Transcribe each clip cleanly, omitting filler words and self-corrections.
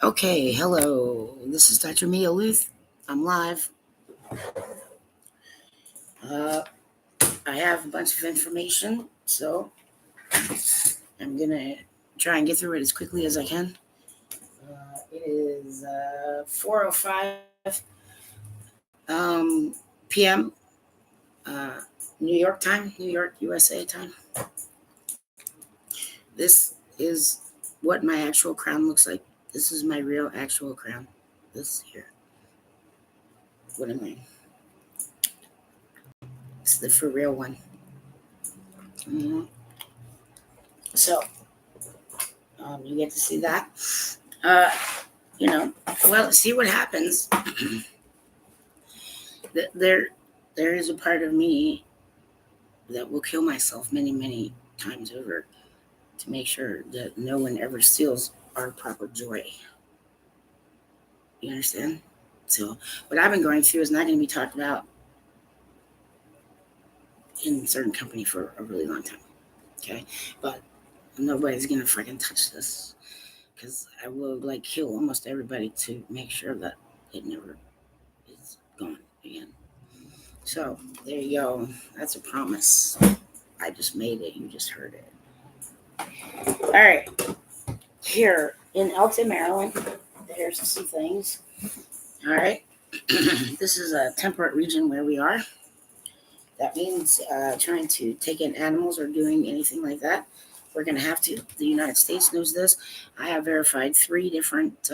Okay, hello. This is Dr. Mia Luth. I'm live. Uh, I have a bunch of information, so I'm gonna try and get through it as quickly as I can. It is 4:05 p.m. Uh, New York time, New York, USA time. This is what my actual crown looks like. This is my real actual crown. This here. What am I? It's the for real one. Mhm. So you get to see that. Uh, well, see what happens. there, there is a part of me that will kill myself many, many times over to make sure that no one ever steals our proper joy. You understand? So, what I've been going through is not going to be talked about in a certain company for a really long time. Okay, but nobody's going to freaking touch this because I will like kill almost everybody to make sure that it never is gone again. So there you go. That's a promise. I just made it. You just heard it. All right. Here in Elton, Maryland, there's some things. All right. This is a temperate region where we are. That means trying to take in animals or doing anything like that. We're going to have to. The United States knows this. I have verified 3 different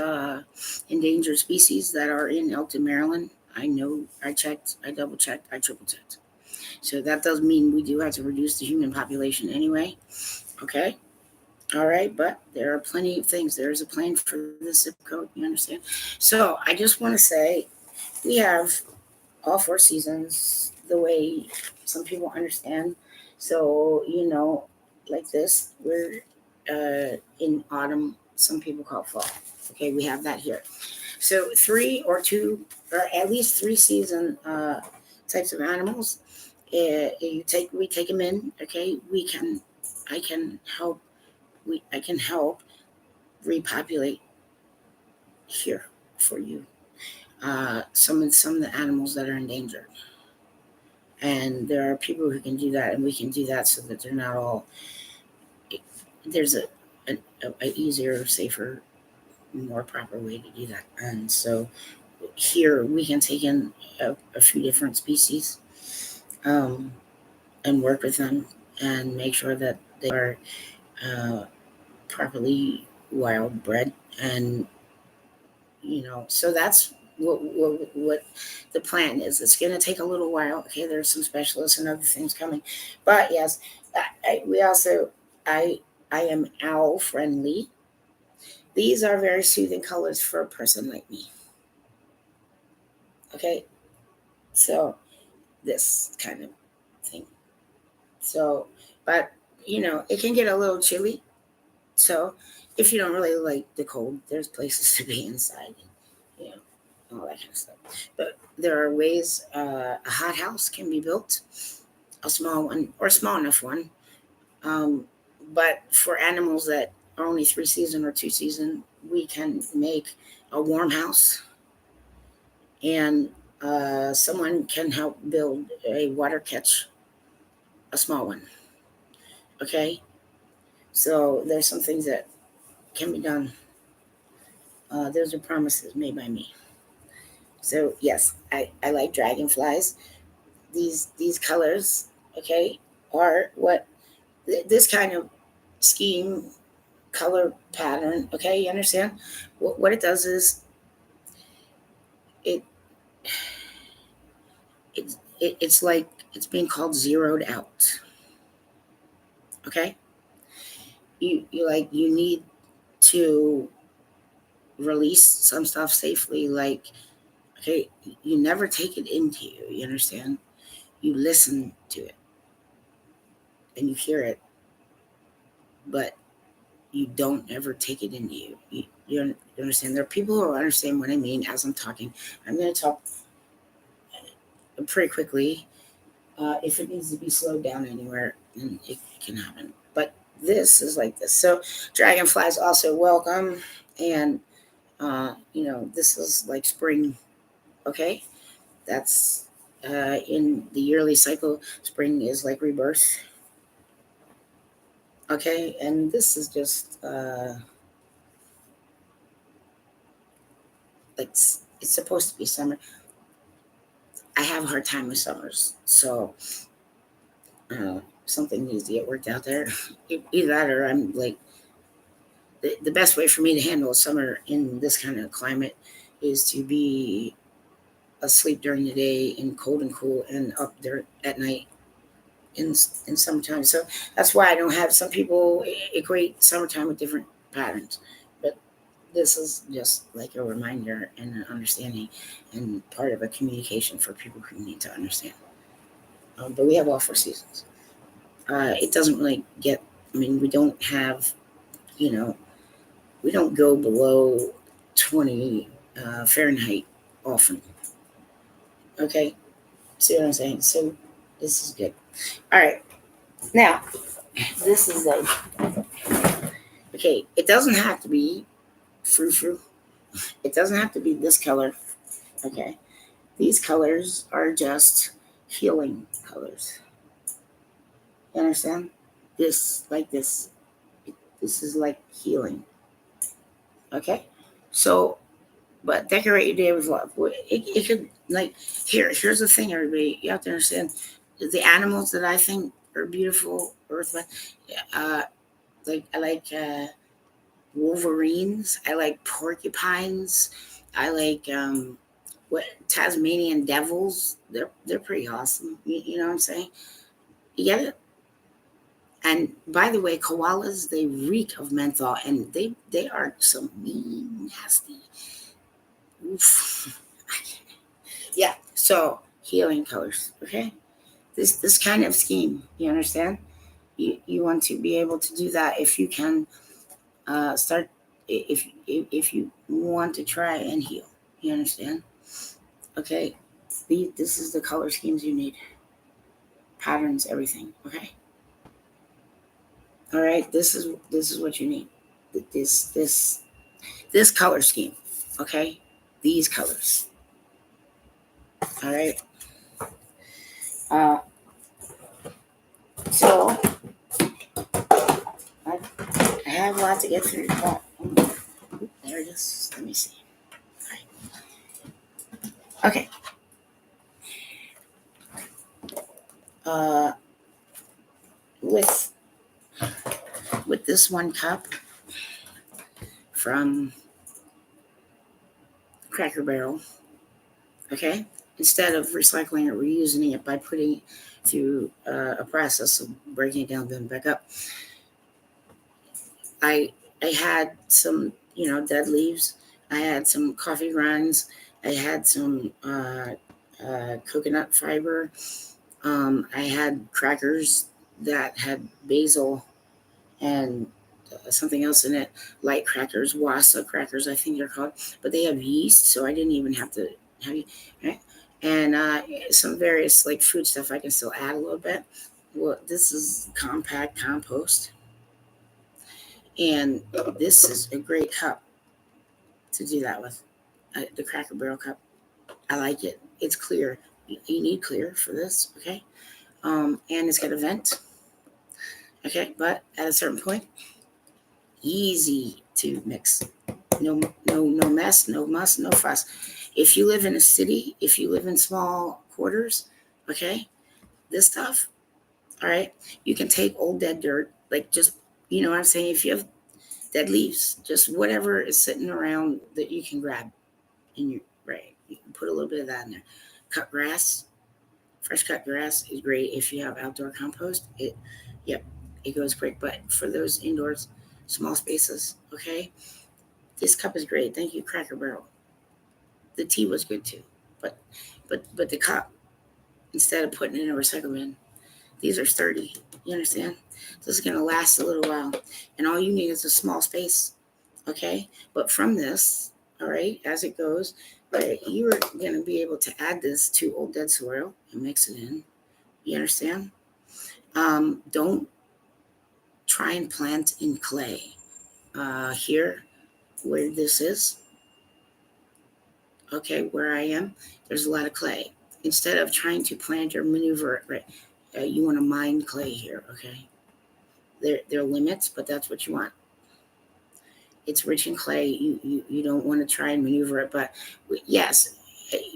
endangered species that are in Elton, Maryland. I know. I checked. I double checked. I triple checked. So that does mean we do have to reduce the human population anyway. Okay. All right. But there are plenty of things. There's a plan for the zip code. You understand? So I just want to say we have all 4 seasons the way some people understand. So, like this, we're in autumn. Some people call it fall. Okay. We have that here. So 3 or 2 or at least 3 season types of animals. We take them in. Okay, I can help. I can help repopulate here for you. Some of the animals that are endangered, and there are people who can do that, and we can do that so that they're not all. There's a easier, safer, more proper way to do that, and so here we can take in a few different species um, and work with them and make sure that they are uh, properly wild bred. And so that's what the plan is. It's going to take a little while. Okay, there's some specialists and other things coming, but yes, we also I I am owl friendly. These are very soothing colors for a person like me. Okay, so this kind of thing. So, but it can get a little chilly. So, if you don't really like the cold, there's places to be inside, you know, all that kind of stuff. But there are ways a hot house can be built, a small one or a small enough one. Um, but for animals that are only 3 season or 2 season, we can make a warm house, and someone can help build a water catch, a small one. Okay, so there's some things that can be done. Those are promises made by me. So yes, I like dragonflies. These colors, okay, are what this kind of scheme, color pattern. Okay, you understand? What it does is it it's like it's being called zeroed out. Okay, you need to release some stuff safely. Like, okay, you never take it into you. You understand? You listen to it and you hear it, but you don't ever take it into you. You understand? There are people who understand what I mean as I'm talking. I'm going to talk pretty quickly. If it needs to be slowed down anywhere, then it can happen. But this is like this. So dragonflies also welcome, and This is like spring. Okay, that's in the yearly cycle. Spring is like rebirth. Okay, and this is just like it's supposed to be summer. I have a hard time with summers, so something needs to get worked out there. Either that, or I'm like the best way for me to handle summer in this kind of climate is to be asleep during the day and cold and cool, and up there at night in summertime. So that's why I don't have some people equate summertime with different patterns, but this is just like a reminder and an understanding and part of a communication for people who need to understand. But we have all 4 seasons. It doesn't really get. I mean, we don't have. You know, we don't go below 20 Fahrenheit often. Okay, see what I'm saying? So this is good. All right, now this is like okay. It doesn't have to be frou frou. It doesn't have to be this color. Okay, these colors are just healing colors. You understand? This like this. This is like healing. Okay, so but decorate your day with love. It could like here's the thing, everybody. You have to understand the animals that I think are beautiful. Earth, uh, like I like wolverines. I like porcupines. I like what Tasmanian devils. They're pretty awesome. You know what I'm saying? You get it. And by the way, koalas they reek of menthol, and they are some mean, nasty. Oof. Yeah. So healing colors. Okay. This kind of scheme. You understand? You want to be able to do that if you can start if you want to try and heal. You understand? Okay. This is the color schemes you need. Patterns, everything. Okay. All right. This is what you need. This color scheme. Okay. These colors. All right. Uh, so I, I have a lot to get through. But, there it is. Let me see. Okay. Uh, with this one cup from Cracker Barrel, okay, instead of recycling or reusing it by putting it through a process of breaking it down, then back up, I I had some dead leaves. I had some coffee grinds. I had some coconut fiber. I had crackers that had basil and something else in it, light crackers, wasa crackers, I think they're called, but they have yeast, so I didn't even have to have you, right? And some various like food stuff I can still add a little bit. Well, this is compact compost, and this is a great cup to do that with. The Cracker Barrel cup, I like it. It's clear. You need clear for this, okay? And it's got a vent, okay. But at a certain point, easy to mix. No mess, no muss, no fuss. If you live in a city, if you live in small quarters, okay, this stuff, all right, you can take old dead dirt, like just what I'm saying. If you have dead leaves, just whatever is sitting around that you can grab in your right, you can put a little bit of that in there. Cut grass, fresh cut grass is great if you have outdoor compost. Yep, it goes quick. But for those indoors, small spaces, okay, this cup is great. Thank you, Cracker Barrel. The tea was good too, but the cup, instead of putting it in a recycle bin, these are sturdy. You understand? This is gonna last a little while, and all you need is a small space. Okay, but from this, all right, as it goes, right, you are gonna be able to add this to old dead soil and mix it in. You understand? Don't try and plant in clay. Here, where this is. Okay, where I am, there's a lot of clay. Instead of trying to plant or maneuver it, right, you want to mine clay here, okay? There are limits, but that's what you want. It's rich in clay. You don't want to try and maneuver it, but yes,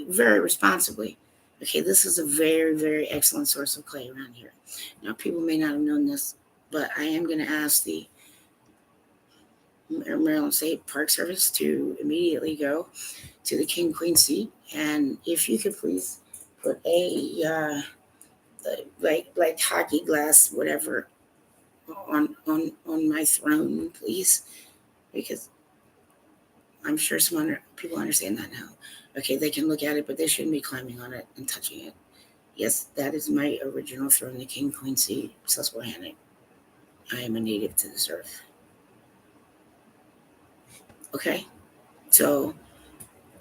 very responsibly. Okay, this is a very, very excellent source of clay around here. Now, people may not have known this, but I am going to ask the Maryland State Park Service to immediately go to the King Queen seat, and if you could please put a like hockey glass, whatever, on my throne, please, because I'm sure people understand that now. Okay, they can look at it, but they shouldn't be climbing on it and touching it. Yes, that is my original throne, the King Queen seat, Susquehanna. I am a native to this earth. Okay, so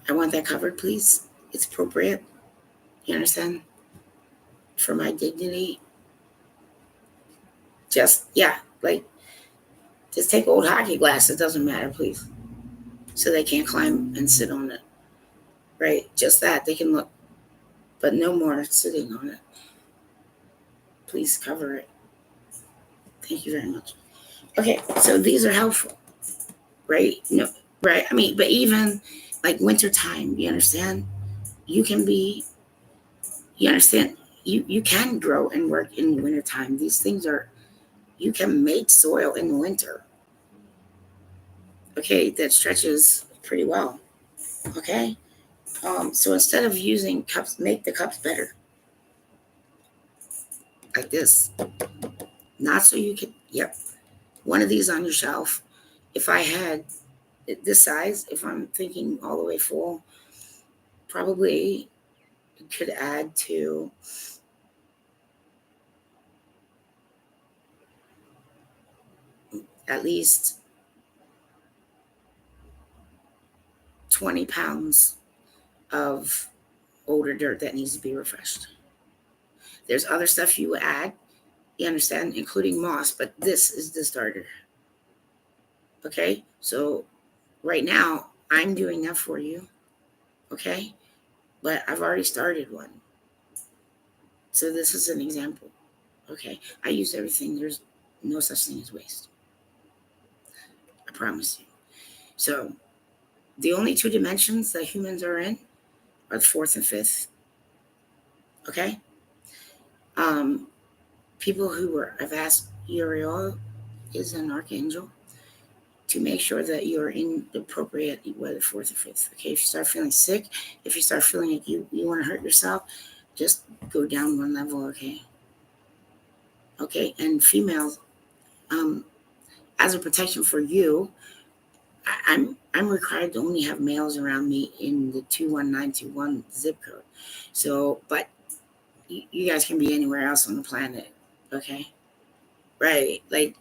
I want that covered, please. It's appropriate. You understand? For my dignity. Just, yeah, like, just take old hockey glass. It doesn't matter, please. So they can't climb and sit on it. Right? Just that. They can look, but no more sitting on it. Please cover it. Thank you very much. Okay, so these are helpful, right? No, right? I mean, but even like winter time, you understand? You can be, you understand? You can grow and work in the winter time. These things are, you can make soil in the winter. Okay, that stretches pretty well. Okay, so instead of using cups, make the cups better, like this. Not so you can. Yep, one of these on your shelf. If I had this size, if I'm thinking all the way full, probably could add to at least 20 pounds of older dirt that needs to be refreshed. There's other stuff you add, you understand, including moss, but this is the starter. Okay, so right now I'm doing that for you. Okay, but I've already started one. So this is an example. Okay, I use everything. There's no such thing as waste. I promise you. So the only two dimensions that humans are in are the fourth and fifth. Okay. Um, People who have asked Uriel is an archangel to make sure that you're in the appropriate, whether fourth or fifth. Okay. If you start feeling sick, if you start feeling like you want to hurt yourself, just go down one level. Okay. Okay. And females, um, as a protection for you, I'm required to only have males around me in the 21921 zip code. So, but you guys can be anywhere else on the planet. Okay, right? Like,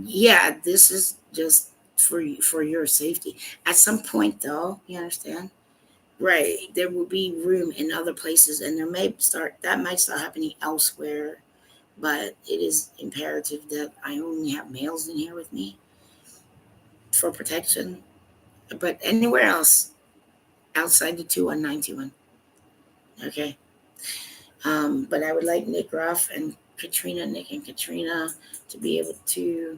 yeah, this is just for your safety. At some point, though, you understand? Right, there will be room in other places, and that might start happening elsewhere. But it is imperative that I only have males in here with me for protection. But anywhere else outside the 21921. Okay. But I would like Nick Ruff and Nick and Katrina, to be able to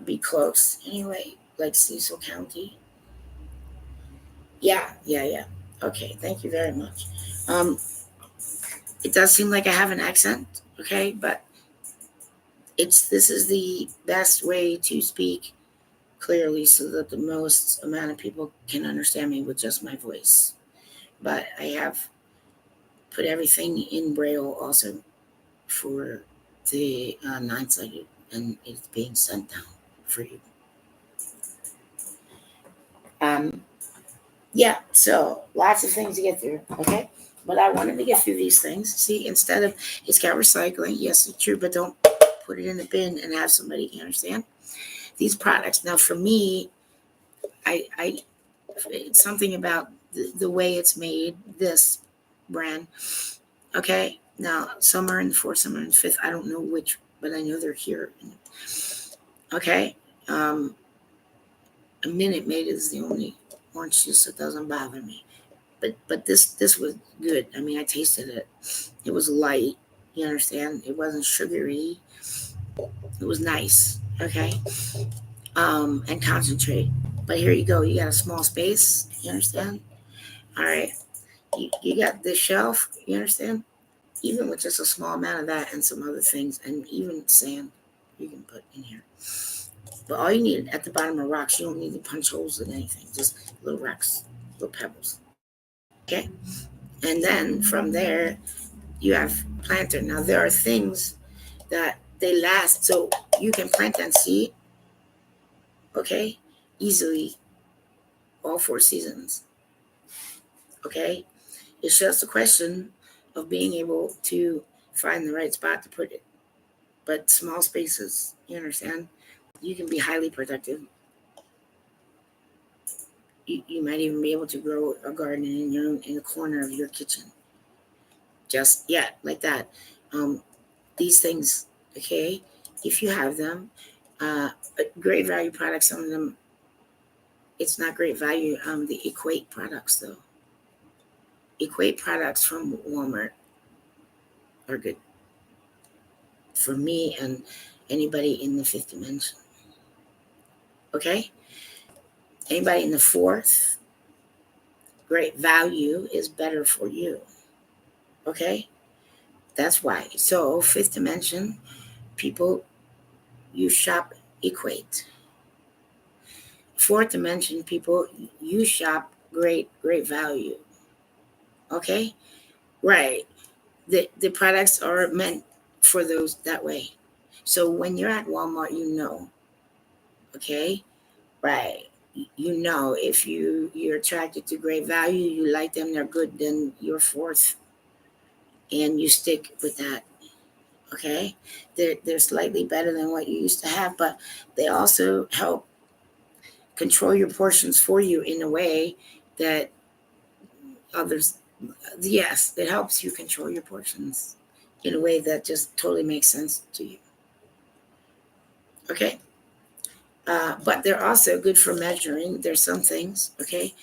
be close. Anyway, like Cecil County. Yeah, yeah, yeah. Okay, thank you very much. Um, it does seem like I have an accent, okay, but this is the best way to speak clearly so that the most amount of people can understand me with just my voice. But I have put everything in Braille also for the nine-sided, and it's being sent down for you. Um, yeah, so lots of things to get through, okay? But I wanted to get through these things. See, instead of, it's got recycling, yes, it's true, but don't put it in the bin and have somebody, you understand? These products, now for me, I it's something about the way it's made, this brand, okay? Now, some are in the fourth, some are in the fifth. I don't know which, but I know they're here. Okay? Um, a Minute Maid is the only orange juice, it doesn't bother me. But this was good. I mean, I tasted it. It was light. You understand? It wasn't sugary. It was nice. Okay. And concentrate. But here you go. You got a small space. You understand? All right. You got this shelf. You understand? Even with just a small amount of that and some other things, and even sand, you can put in here. But all you need at the bottom are rocks. You don't need to punch holes in anything. Just little rocks, little pebbles. Okay. And then from there, you have planter. Now there are things that they last, so you can plant and seed. Okay, easily all 4 seasons. Okay, it's just a question of being able to find the right spot to put it. But small spaces, you understand? You can be highly productive. You might even be able to grow a garden in the corner of your kitchen. Just yeah, like that. Um, these things, okay, if you have them, uh, great value products. Some of them, it's not great value. The Equate products though, Equate products from Walmart are good for me and anybody in the fifth dimension. Okay, anybody in the fourth, great value is better for you. Okay, that's why. So fifth dimension people, you shop Equate. Fourth dimension people, you shop great value. Okay, right. The products are meant for those that way. So when you're at Walmart, you know, okay, right. You know if you're attracted to great value, you like them, they're good, then you're fourth, and you stick with that. Okay, they're slightly better than what you used to have, but they also help control your portions for you in a way that others, yes, it helps you control your portions in a way that just totally makes sense to you. Okay. But they're also good for measuring. There's some things. Okay.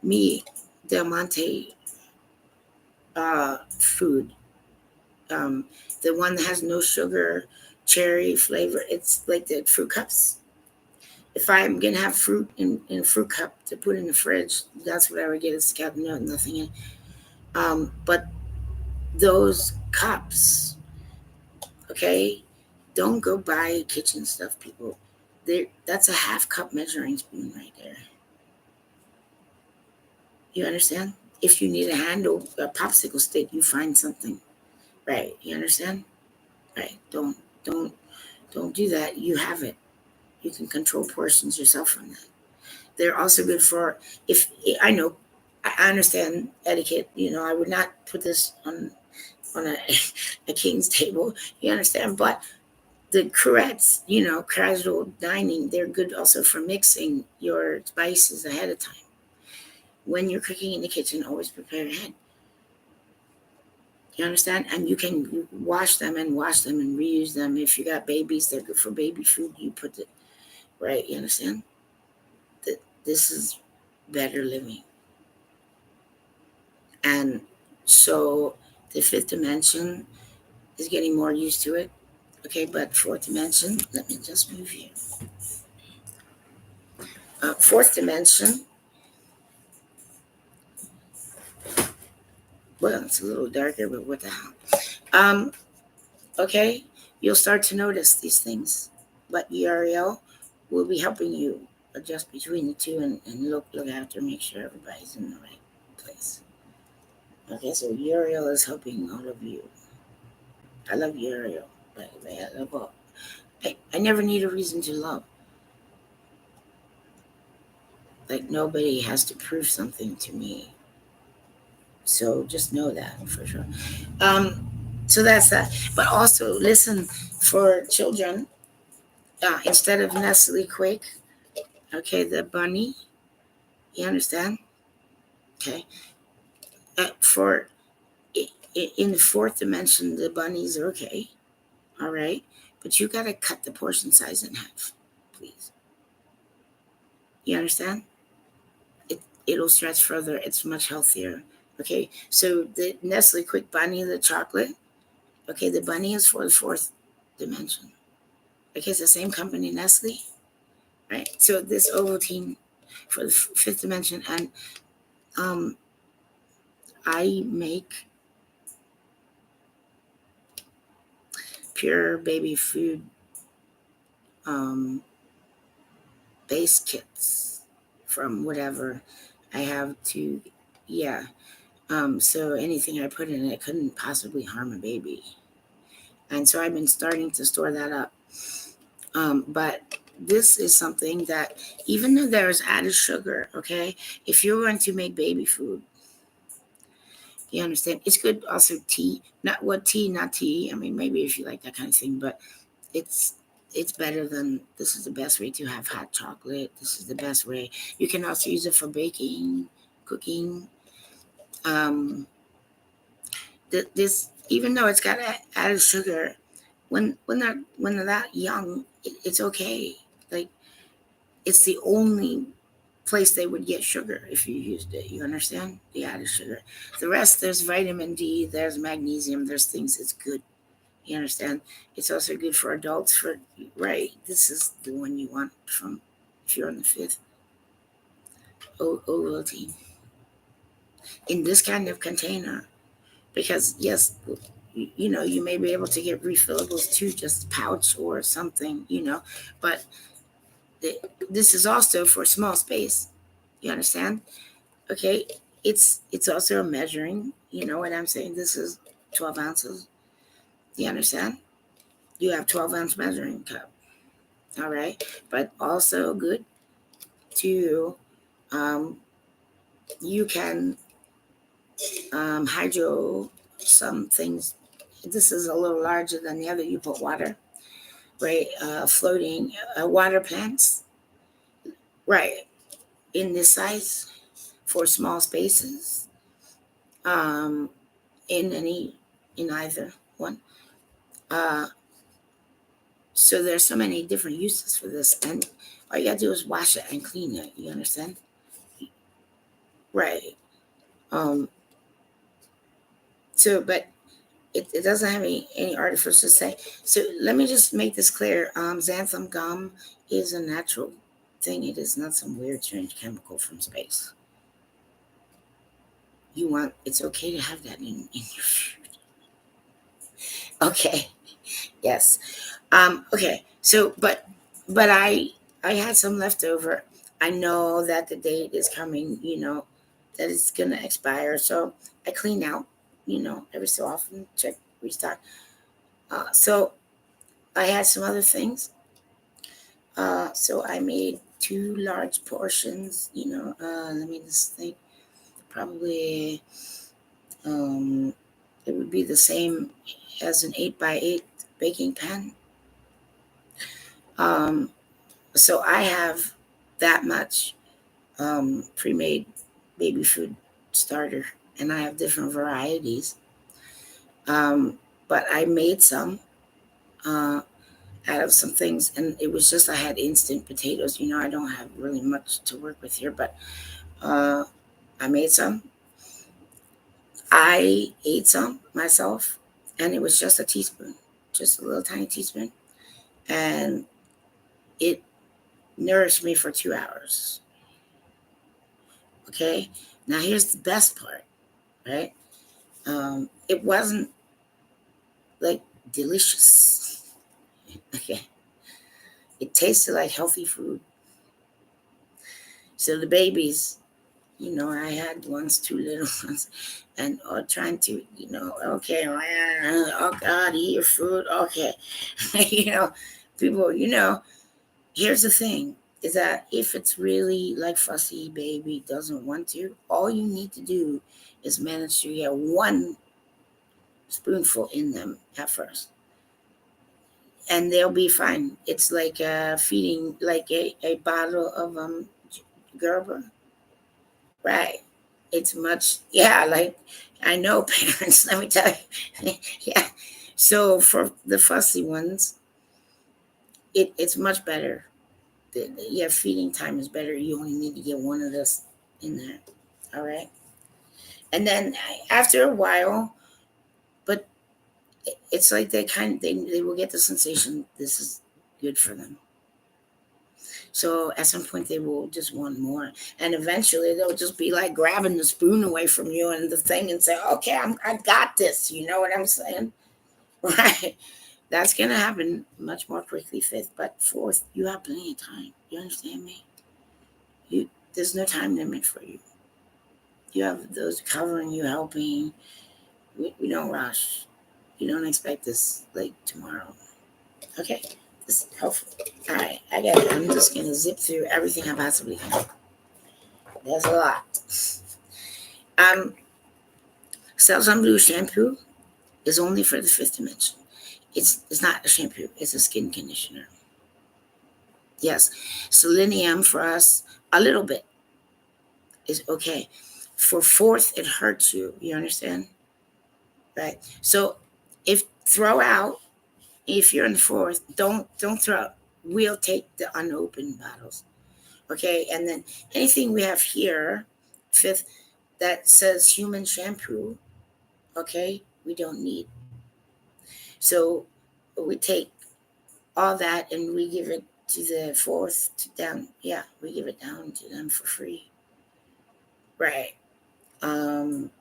Me, Del Monte food, um, the one that has no sugar, cherry flavor, it's like the fruit cups. If I'm gonna have fruit in a fruit cup to put in the fridge, that's what I would get. It's got nothing in. But those cups, okay, don't go buy kitchen stuff, people. That's a half cup measuring spoon right there. You understand? If you need a handle, a popsicle stick, you find something. Right. You understand? Right. Don't don't do that. You have it. You can control portions yourself from that. They're also good for if I know I understand etiquette. You know, I would not put this on a king's table. You understand? But the cruets, you know, casual dining, they're good also for mixing your spices ahead of time. When you're cooking in the kitchen, always prepare ahead. You understand? And you can wash them and reuse them. If you got babies, they're good for baby food. You put it right. You understand? That this is better living. And so the fifth dimension is getting more used to it. Okay, but fourth dimension, let me just move here. Fourth dimension, well, it's a little darker, but what the hell? Um, okay, you'll start to notice these things. But ERL will be helping you adjust between the two and look after, make sure everybody's in the right place. Okay, so ERL is helping all of you. I love ERL, by the way. I love all. I never need a reason to love. Like nobody has to prove something to me. So just know that for sure. So that's that. But also listen for children. Instead of Nestle Quake, okay, the bunny. You understand? Okay. For in the fourth dimension, the bunnies are okay. All right, but you got to cut the portion size in half, please. You understand? it'll stretch further. It's much healthier. Okay, so the Nestle Quick Bunny, the chocolate. Okay, the bunny is for the fourth dimension. Okay, it's the same company, Nestle, right? So this Ovaltine for the fifth dimension, and um, I make pure baby food um, base kits from whatever I have to, yeah. So anything I put in it couldn't possibly harm a baby, and so I've been starting to store that up. But this is something that, even though there's added sugar, okay, if you're going to make baby food, you understand, it's good. Also, tea, not what tea, not tea. I mean, maybe if you like that kind of thing, but it's it's better than, this is the best way to have hot chocolate. This is the best way. You can also use it for baking, cooking. Um, this, even though it's got added sugar, when they're that young, it's okay. Like, it's the only place they would get sugar if you used it. You understand? The added sugar. The rest, there's vitamin D, there's magnesium, there's things. It's good. You understand? It's also good for adults. For right, this is the one you want from, if you're on the fifth, Ovaltine in this kind of container. Because yes, you may be able to get refillables too, just pouch or something, but this is also for small space. You understand? Okay, it's also a measuring. You know what I'm saying? This is 12 ounces. You understand? You have 12-ounce measuring cup. All right, but also good to, um, you can hydro some things. This is a little larger than the other. You put water, right? Floating water plants, right? In this size for small spaces. Um, in any, in either one. Uh, so there's so many different uses for this, and all you gotta do is wash it and clean it. You understand? Right. Um. So, but it doesn't have any artificial say. So let me just make this clear. Xanthan gum is a natural thing. It is not some weird strange chemical from space. It's okay to have that in your food. Okay. Yes. Okay. So, but I had some left over. I know that the date is coming. That it's gonna expire. So I clean out. Every so often, check, restock. So I had some other things. So I made two large portions. Let me just think. Probably, um, it would be the same as an 8x8 baking pan. Um, so I have that much pre-made baby food starter, and I have different varieties. Um, but I made some uh, out of some things, and it was just, I had instant potatoes. I don't have really much to work with here, but uh, I made some. I ate some myself, and it was just a teaspoon, just a little tiny teaspoon, and it nourished me for 2 hours. Okay, now here's the best part, right? It wasn't like delicious. Okay, it tasted like healthy food. So the babies, I had ones, two little ones, and all trying to, okay, oh God, eat your food, okay, you know, people, here's the thing. Is that if it's really like fussy baby doesn't want to, all you need to do is manage to get one spoonful in them at first, and they'll be fine. It's like feeding like a bottle of Gerber, right? It's much, yeah. Like, I know parents. Let me tell you, yeah. So for the fussy ones, it's much better. Feeding time is better. You only need to get one of this. in there. All right. And then after a while, but it's like they will get the sensation this is good for them. So at some point they will just want more, and eventually they'll just be like grabbing the spoon away from you and the thing and say, "Okay, I got this." You know what I'm saying, right? That's gonna happen much more quickly. Fifth, but fourth, you have plenty of time. You understand me? There's no time limit for you. You have those covering you, helping. We don't rush. You don't expect this like tomorrow. Okay, this helpful. All right, I got it. I'm just gonna zip through everything I possibly can. There's a lot. Um, Selsun Blue shampoo is only for the fifth dimension. It's not a shampoo. It's a skin conditioner. Yes, selenium for us a little bit is okay. For fourth, it hurts you. You understand, right? So if throw out if you're in the fourth, don't throw out. We'll take the unopened bottles, okay? And then anything we have here, fifth, that says human shampoo, okay, we don't need. So we take all that and we give it to the fourth to down. Yeah, we give it down to them for free, right? Um,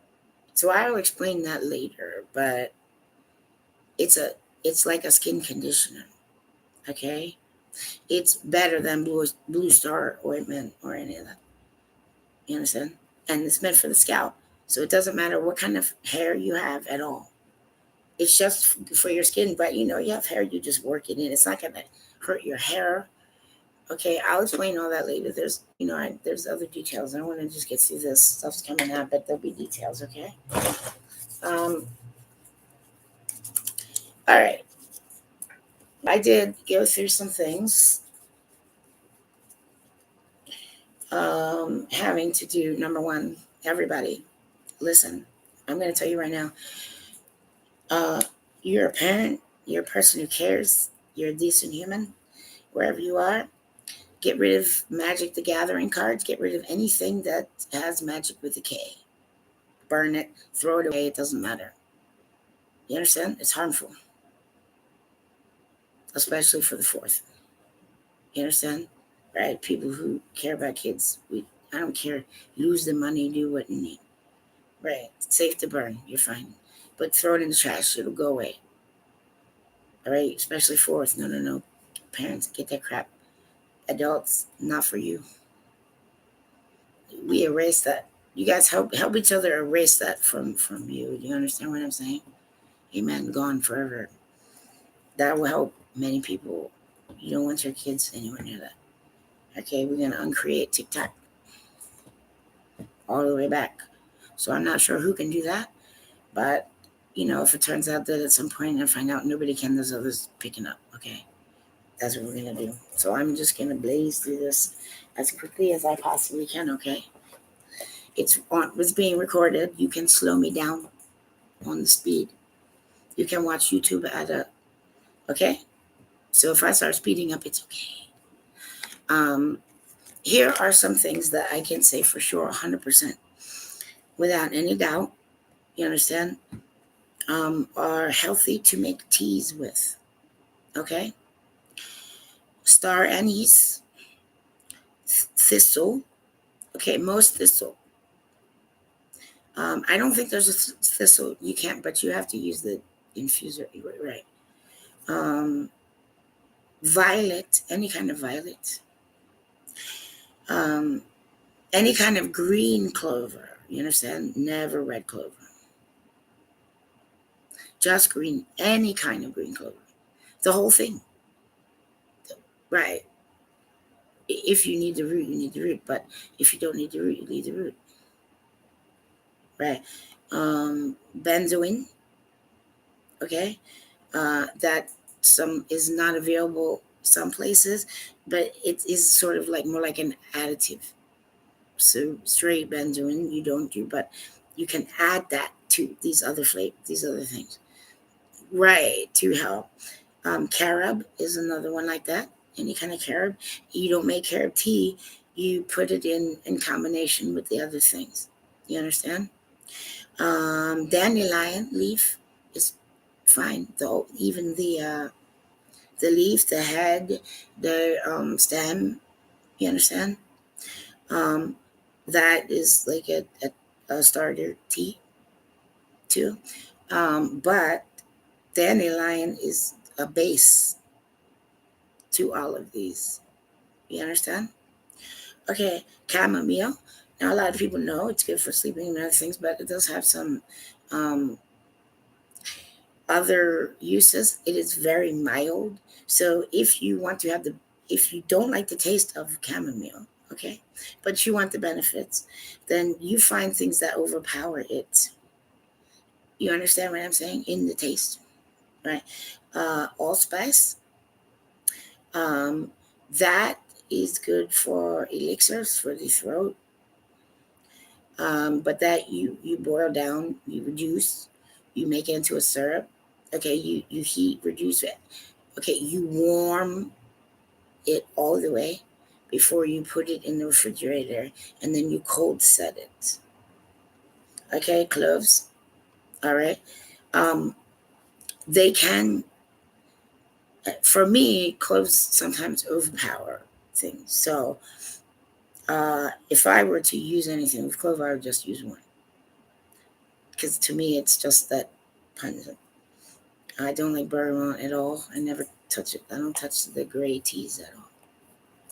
so I'll explain that later, but it's a it's like a skin conditioner, okay? It's better than Blue Star ointment or any of that. You understand? And it's meant for the scalp, so it doesn't matter what kind of hair you have at all. It's just for your skin, but you have hair, you just work it in. It's not gonna hurt your hair. Okay, I'll explain all that later. There's other details. I don't want to just get through this stuff's coming out, but there'll be details. Okay. Um. All right. I did go through some things. Having to do number one. Everybody, listen. I'm going to tell you right now. Uh, you're a parent. You're a person who cares. You're a decent human. Wherever you are, get rid of Magic the Gathering cards. Get rid of anything that has magic with a K. Burn it, throw it away. It doesn't matter. You understand? It's harmful, especially for the fourth. You understand? Right? People who care about kids. I don't care. Lose the money, do what you need. Right? It's safe to burn. You're fine. But throw it in the trash. It'll go away. All right? Especially fourth. No, no, no. Parents, get that crap. Adults, not for you. We erase that. You guys help each other erase that from you. Do you understand what I'm saying? Amen. Gone forever. That will help many people. You don't want your kids anywhere near that. Okay, we're gonna uncreate TikTok all the way back. So I'm not sure who can do that, but if it turns out that at some point I find out nobody can, there's others picking up. Okay, that's what we're gonna do. So I'm just gonna blaze through this as quickly as I possibly can. Okay, it's being recorded. You can slow me down on the speed. You can watch YouTube at a. Okay, so if I start speeding up, it's okay. Um, Here are some things that I can say for sure, 100%, without any doubt. You understand? Are healthy to make teas with. Okay? Star anise, thistle. Okay, most thistle. I don't think there's a thistle. You can't, but you have to use the infuser. Right. Violet, any kind of violet. Um, any kind of green clover. You understand? Never red clover. Just green. Any kind of green clover. The whole thing. Right. If you need the root, you need the root. But if you don't need the root, you leave the root. Right. Benzoin. Okay. That some is not available some places, but it is sort of like more like an additive. So straight benzoin you don't do, but you can add that to these other things. Right, to help. Carob is another one like that. Any kind of carob. You don't make carob tea. you put it in combination with the other things. You understand? Dandelion leaf is fine, though. Even the leaf, the head, the stem. You understand? Um, that is like a starter tea too. But dandelion is a base to all of these. You understand? Okay, chamomile. Now, a lot of people know it's good for sleeping and other things, but it does have some um, other uses. It is very mild. So if you don't like the taste of chamomile, okay, but you want the benefits, then you find things that overpower it. You understand what I'm saying? In the taste, right? Allspice, um, that is good for elixirs for the throat. But that you boil down, you reduce, you make it into a syrup. Okay, you heat, reduce it. Okay, you warm it all the way before you put it in the refrigerator, and then you cold set it. Okay, cloves. All right. Um, they can, for me, cloves sometimes overpower things. So if I were to use anything with clove, I would just use one, because to me it's just that pungent. I don't like bergamot at all. I never touch it. I don't touch the gray teas at all.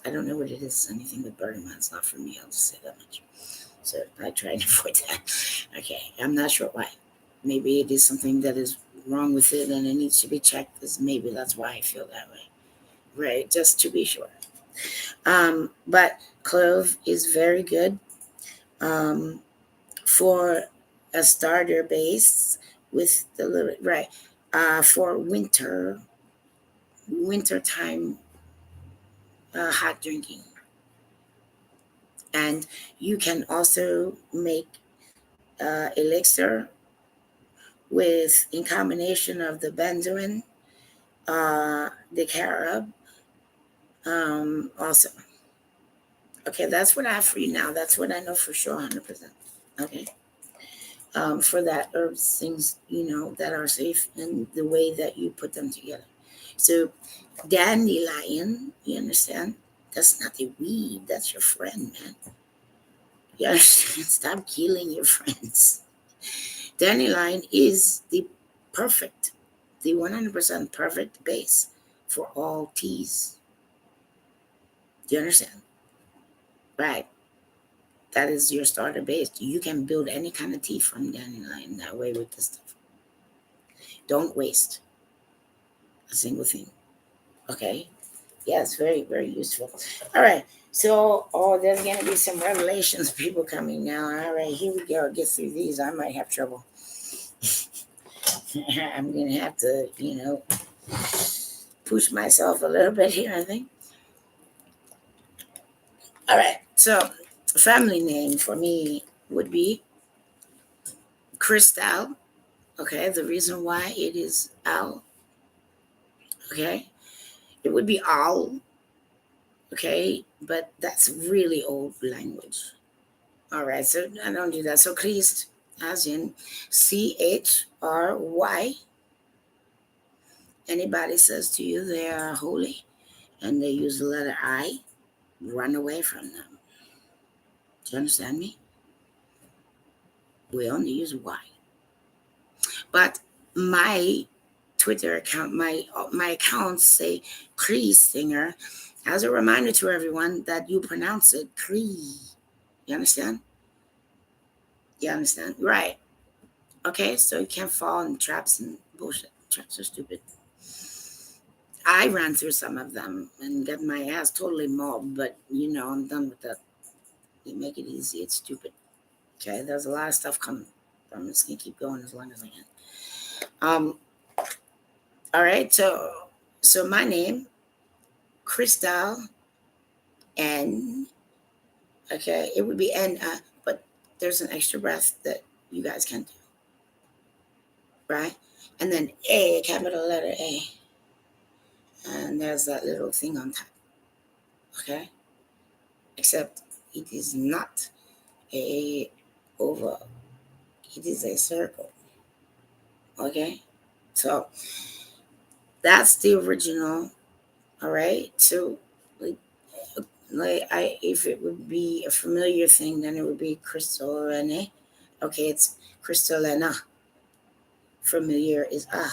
I don't know what it is. Anything with bergamot, it's not for me. I'll just say that much. So I try and avoid that. Okay, I'm not sure why. Maybe it is something that is wrong with it and it needs to be checked. Because maybe that's why I feel that way. Right, just to be sure. But clove is very good for a starter base with the little right for wintertime hot drinking. And you can also make elixir with in combination of the benzoin, the carob, also. Okay, that's what I have for you now. That's what I know for sure, 100%. Okay. For that herbs, things, that are safe and the way that you put them together. So dandelion, you understand? That's not the weed. That's your friend, man. You understand? Stop killing your friends. Dandelion is the 100% perfect base for all teas. Do you understand? Right. That is your starter base. You can build any kind of tea from dandelion that way with this stuff. Don't waste a single thing. Okay? Yeah, it's very, very useful. All right. So, there's going to be some revelations, people coming now. All right, here we go. Get through these. I might have trouble. I'm going to have to, push myself a little bit here, I think. All right. So, family name for me would be Crystal. Okay. The reason why it is Al. Okay. It would be Al. Okay. But that's really old language. All right. So, I don't do that. So, Christ, as in Chry. Anybody says to you they are holy and they use the letter I, run away from them. Do you understand me? We only use Y. But my Twitter account, my accounts say Creasesinger, as a reminder to everyone that you pronounce it Cree. You understand? You understand? Right. Okay, so you can't fall in traps and bullshit. Traps are stupid. I ran through some of them and got my ass totally mauled, but I'm done with that. You make it easy. It's stupid. Okay, there's a lot of stuff coming. I'm just gonna keep going as long as I can. All right. So my name, Crystal, N. Okay, it would be N, but there's an extra breath that you guys can do, right? And then A, capital letter A, and there's that little thing on top. Okay. Except It is not a oval. It is a circle. Okay, so that's the original. All right, so like, I if it would be a familiar thing, then it would be crystallene. Okay, it's crystallena. Familiar is a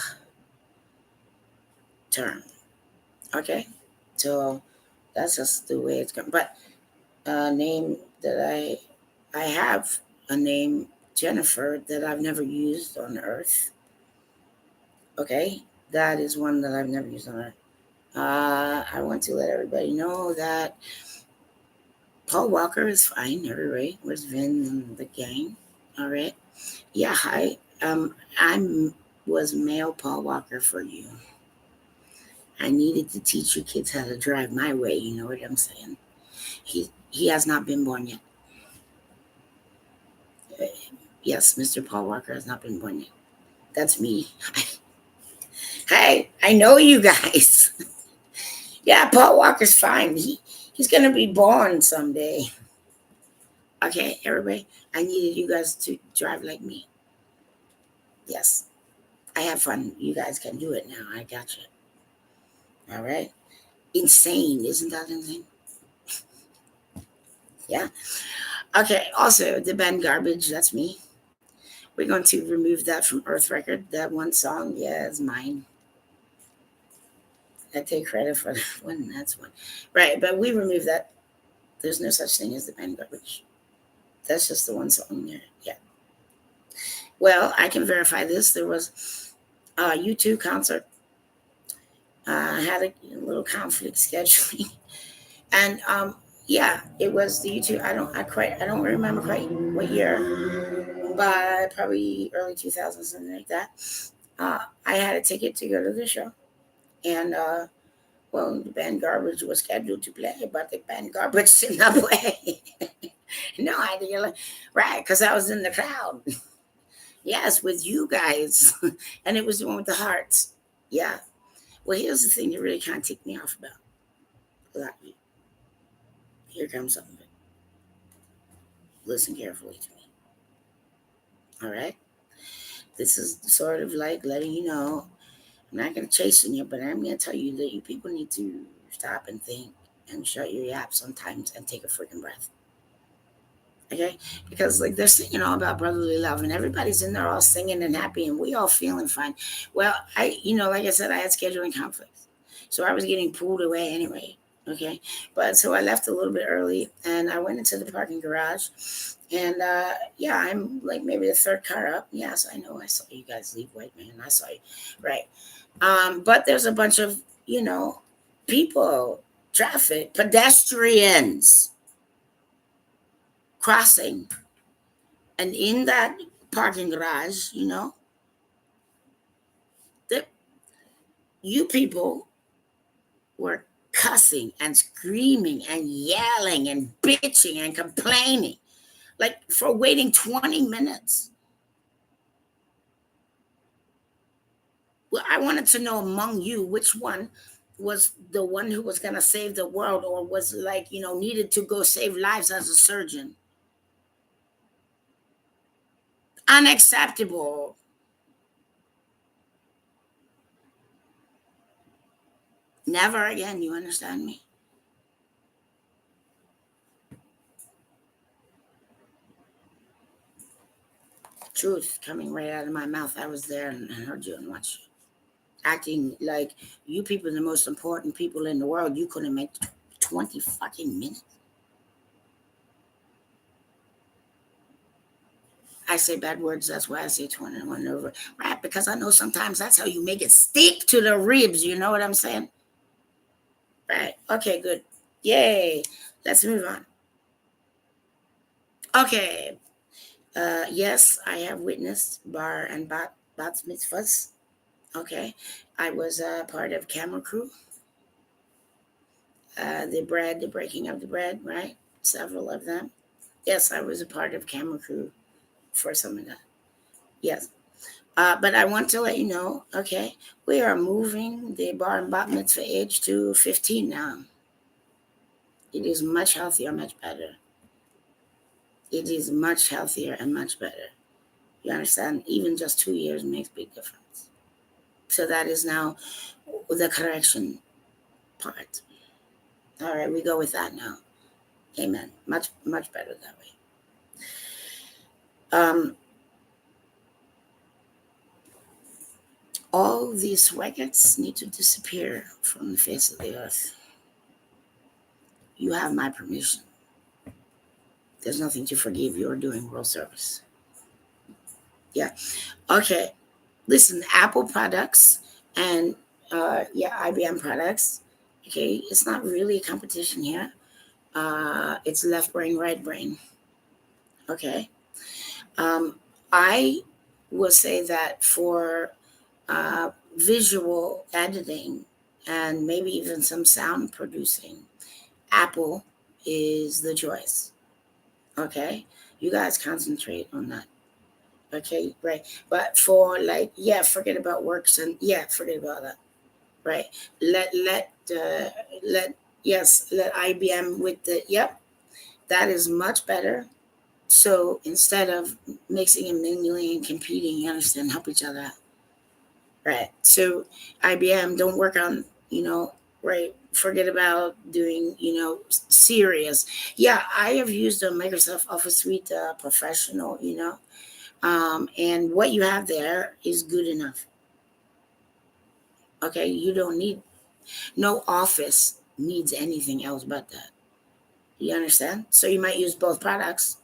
term. Okay, so that's just the way it's going. But a name that I have a name Jennifer that I've never used on Earth. Okay, that is one that I've never used on Earth. I want to let everybody know that Paul Walker is fine. Everybody, where's Vin and the gang? All right. Yeah. Hi. I was male Paul Walker for you. I needed to teach you kids how to drive my way. You know what I'm saying? He has not been born yet. Yes, Mr. Paul Walker has not been born yet. That's me. Hey, I know you guys. Yeah, Paul Walker's fine. He's gonna be born someday. Okay, everybody. I needed you guys to drive like me. Yes, I have fun. You guys can do it now. I got you. All right. Insane, isn't that insane? Yeah. Okay. Also, the band Garbage. That's me. We're going to remove that from Earth Record. That one song, yeah, is mine. I take credit for that one. That's one. Right, but we remove that. There's no such thing as the band Garbage. That's just the one song there. Yeah. Well, I can verify this. There was a U2 concert. I had a little conflict scheduling, and yeah, it was the U2. I don't remember quite what year, but probably early 2000s, something like that. I had a ticket to go to the show, and well, the band Garbage was scheduled to play, but the band Garbage did not play. No idea, right? Because I was in the crowd. Yes, with you guys, and it was the one with the hearts. Yeah. Well, here's the thing that really kind of ticked me off about that. Here comes some of it. Listen carefully to me. All right. This is sort of like letting you know I'm not going to chasten you, but I'm going to tell you that you people need to stop and think and shut your yap sometimes and take a freaking breath. Okay, because like they're singing all about brotherly love and everybody's in there all singing and happy and we all feeling fine. Well, like I said, I had scheduling conflicts, so I was getting pulled away anyway. Okay, but so I left a little bit early and I went into the parking garage, and yeah, I'm like maybe the third car up. Yes, I know, I saw you guys leave, white man, I saw you. Right. But there's a bunch of people, traffic, pedestrians crossing. And in that parking garage, that you people were cussing and screaming and yelling and bitching and complaining, like for waiting 20 minutes. Well, I wanted to know among you which one was the one who was going to save the world or was like, needed to go save lives as a surgeon. Unacceptable. Never again. You understand me? Truth coming right out of my mouth. I was there and heard you and watched you. Acting like you people are the most important people in the world. You couldn't make 20 fucking minutes. I say bad words. That's why I say 21 over. Right? Because I know sometimes that's how you make it stick to the ribs. You know what I'm saying? Right. Okay, good. Yay. Let's move on. Okay. Yes, I have witnessed bar and bat mitzvahs. Okay. I was part of camera crew. The breaking of the bread, right? Several of them. Yes, I was a part of camera crew for some of that. Yes. But I want to let you know, okay, we are moving the bar and bat mitzvah age to 15 now. It is much healthier, much better. it is much healthier and much better. You understand? Even just 2 years makes big difference. So that is now the correction part. All right, we go with that now. Amen. Much, much better that way. Um, all these records need to disappear from the face of the earth. You have my permission. There's nothing to forgive. You're doing world service. Yeah. Okay. Listen, Apple products and yeah, IBM products. Okay, it's not really a competition here. It's left brain, right brain. Okay. Um, I will say that for visual editing and maybe even some sound producing, Apple is the choice. Okay. You guys concentrate on that. Okay, right. But for like, yeah, forget about works and yeah, forget about that. Right. Let yes, let IBM with the yep. That is much better. So instead of mixing and mingling and competing, you understand, help each other out. Right. So IBM, don't work on, right. Forget about doing, serious. Yeah, I have used a Microsoft Office Suite Professional, and what you have there is good enough. Okay. You don't need, no office needs anything else but that. You understand? So you might use both products.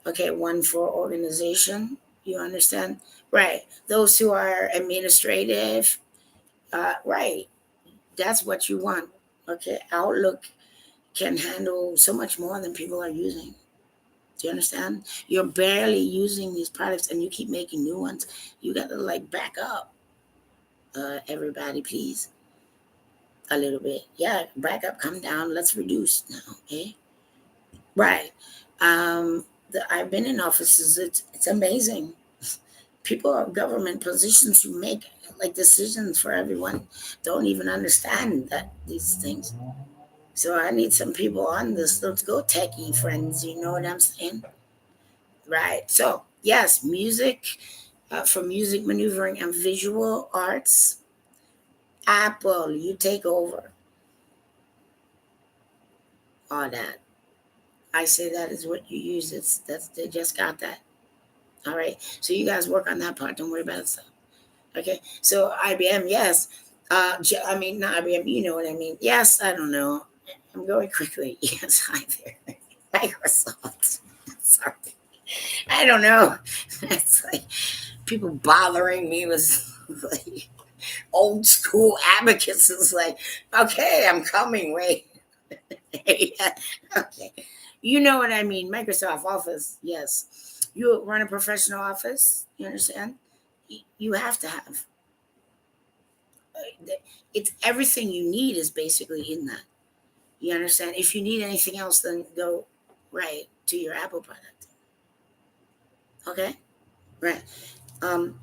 Okay. One for organization. You understand? Right. Those who are administrative, right. That's what you want. Okay. Outlook can handle so much more than people are using. Do you understand? You're barely using these products and you keep making new ones. You got to like back up. Everybody, please. A little bit. Yeah, back up, come down. Let's reduce now. Okay. Right. I've been in offices. It's amazing. People of government positions who make like decisions for everyone don't even understand that these things. So I need some people on this. Let's go, techie friends. You know what I'm saying? Right. So yes, music, for music maneuvering and visual arts. Apple, you take over all that. I say that is what you use. That's they just got that. All right. So you guys work on that part. Don't worry about it. Okay. So IBM, yes. I mean, not IBM. You know what I mean? Yes. I don't know. I'm going quickly. Yes. Hi there. Microsoft. Sorry. I don't know. It's like people bothering me with like old school abacus. Is like, okay, I'm coming. Wait. Yeah, okay. You know what I mean? Microsoft Office, yes. You run a professional office, you understand? You have to have. It's everything you need is basically in that. You understand? If you need anything else, then go right to your Apple product. Okay? Right. Um,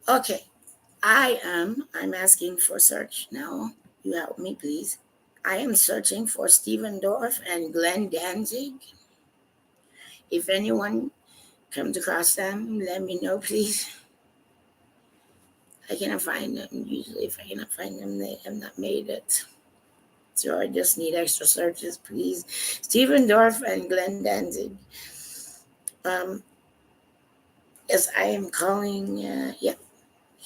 okay. I'm asking for search now. You help me, please. I am searching for Steven Dorff and Glenn Danzig. If anyone comes across them, let me know, please. I cannot find them. Usually, if I cannot find them, they have not made it. So I just need extra searches, please. Stephen Dorff and Glenn Danzig. Um, yes, I am calling. Yeah,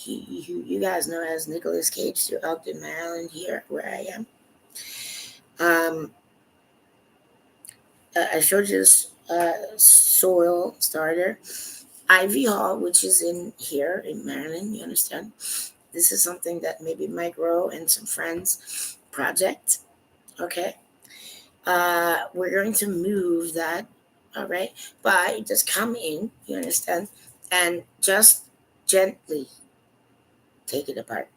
you guys know as Nicolas Cage through Elkton, Maryland, here where I am. Um, I showed you this soil starter. Ivy Hall, which is in here in Maryland, you understand? This is something that maybe Micro and some friends project. Okay. We're going to move that. All right. But just come in, you understand? And just gently take it apart.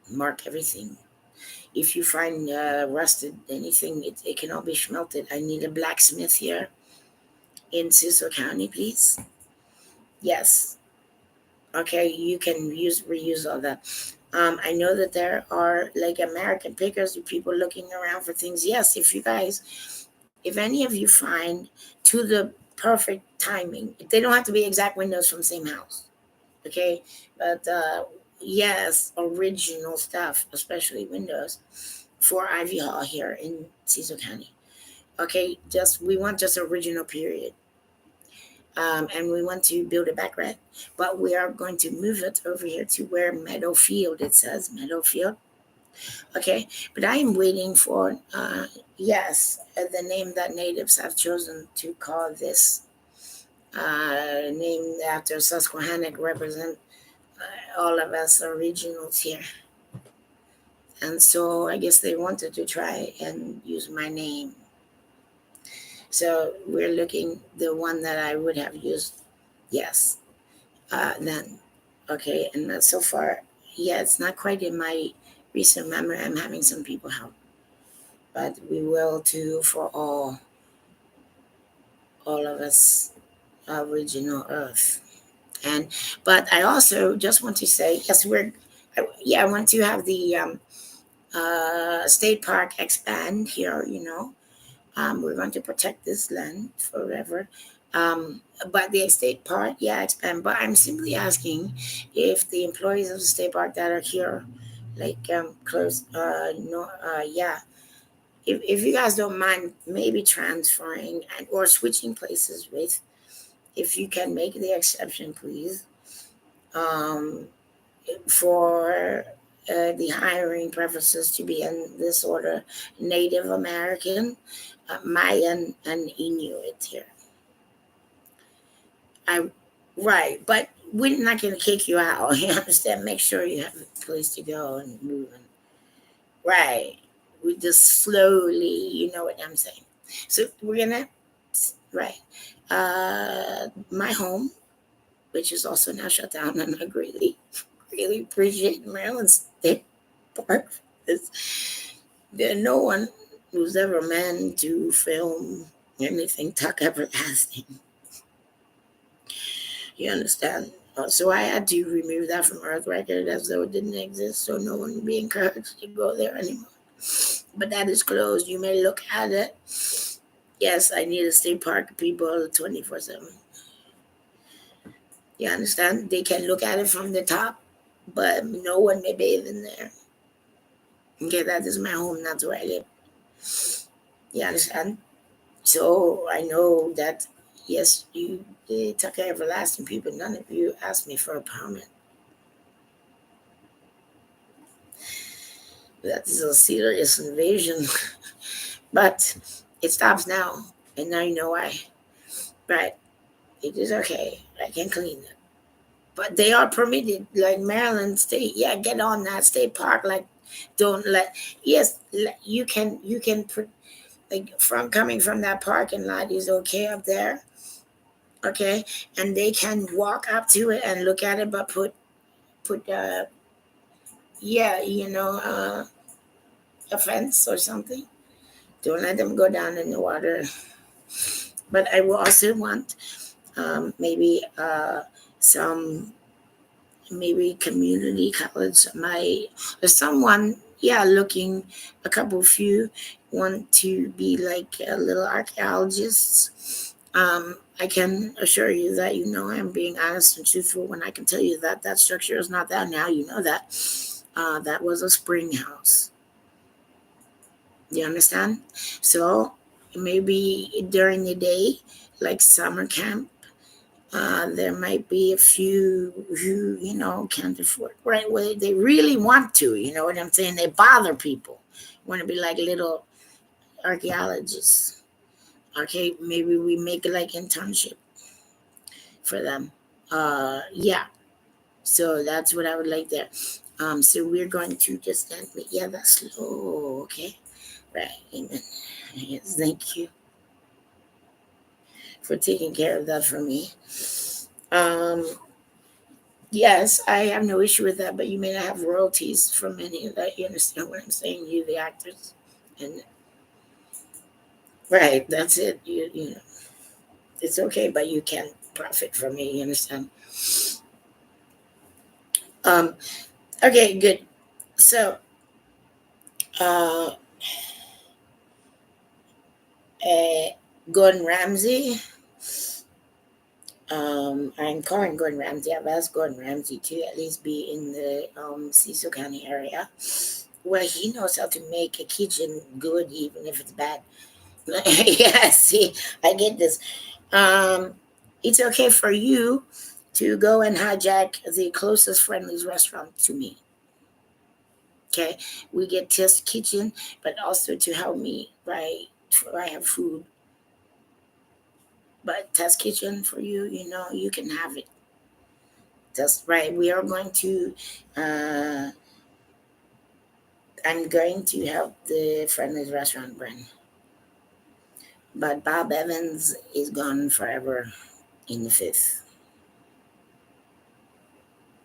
Mark everything. If you find rusted anything, it can all be smelted. I need a blacksmith here in Cecil County, please. Yes. Okay. You can reuse all that. I know that there are like American pickers, people looking around for things. Yes, if any of you find to the perfect timing, they don't have to be exact windows from the same house, okay? But yes, original stuff, especially windows for Ivy Hall here in Cecil County. Okay, just we want just original period. And we want to build it back red, but we are going to move it over here to where Meadowfield, it says Meadowfield. Okay, but I am waiting for, yes, the name that natives have chosen to call this, named after Susquehannock, represent all of us originals here. And so I guess they wanted to try and use my name. So we're looking the one that I would have used, yes, then. Okay, and that's so far, yeah, it's not quite in my recent memory. I'm having some people help, but we will too for all of us original Earth. And but I also just want to say, yes, yeah, I want to have the state park expand here. We're going to protect this land forever. But the state park, yeah, expand. But I'm simply asking if the employees of the state park that are here, like close, no, yeah, if you guys don't mind, maybe transferring and or switching places with, if you can make the exception, please, um, for the hiring preferences to be in this order: Native American, Mayan, and Inuit here. I Right, but we're not going to kick you out. You understand? Make sure you have a place to go and move. Right, we just slowly. You know what I'm saying? So we're gonna, right. My home, which is also now shut down, and I really appreciate Maryland State Park for this. There's no one who's ever meant to film anything Tuck Everlasting. You understand? So I had to remove that from Earth Record as though it didn't exist, so no one would be encouraged to go there anymore. But that is closed. You may look at it. Yes, I need a state park people 24/7. You understand? They can look at it from the top, but no one may bathe in there. Okay, that is my home. That's where I live. You understand? So I know that, yes, you did take care of everlasting people. None of you asked me for a permit. That is a serious invasion. But it stops now. And now you know why. But it is okay. I can clean it. But they are permitted, like Maryland State. Yeah, get on that state park. Like, don't let. Yes, like from coming from that parking lot is okay up there. Okay, and they can walk up to it and look at it, but put yeah, a fence or something. Don't let them go down in the water. But I will also want, maybe some, maybe community college, my or someone, yeah, looking, a couple few want to be like little archaeologists. I can assure you that, I'm being honest and truthful when I can tell you that that structure is not that now. You know that that was a spring house. You understand? So maybe during the day, like summer camp, there might be a few who, can't afford, right? Well, they really want to, you know what I'm saying? They bother people, want to be like little archaeologists. Okay, maybe we make like internship for them. Yeah, so that's what I would like there. So we're going to just end with, yeah, that's slow, okay? Right, amen. Yes, thank you for taking care of that for me. Um, Yes, I have no issue with that, but you may not have royalties from any of that. You understand what I'm saying? You, the actors, and right, that's it. It's okay, but you can't profit from it. You understand? Um, Okay, good. So, uh, uh Gordon Ramsay. I'm calling Gordon Ramsay. I've asked Gordon Ramsay to at least be in the Cecil County area, where he knows how to make a kitchen good, even if it's bad. Yeah, see, I get this. Um, it's okay for you to go and hijack the closest friendly's restaurant to me. Okay, we get test kitchen, but also to help me, right? I have food, but test kitchen for you, you can have it. That's right. We are going to. Uh, I'm going to help the friendly's restaurant brand, but Bob Evans is gone forever in the fifth.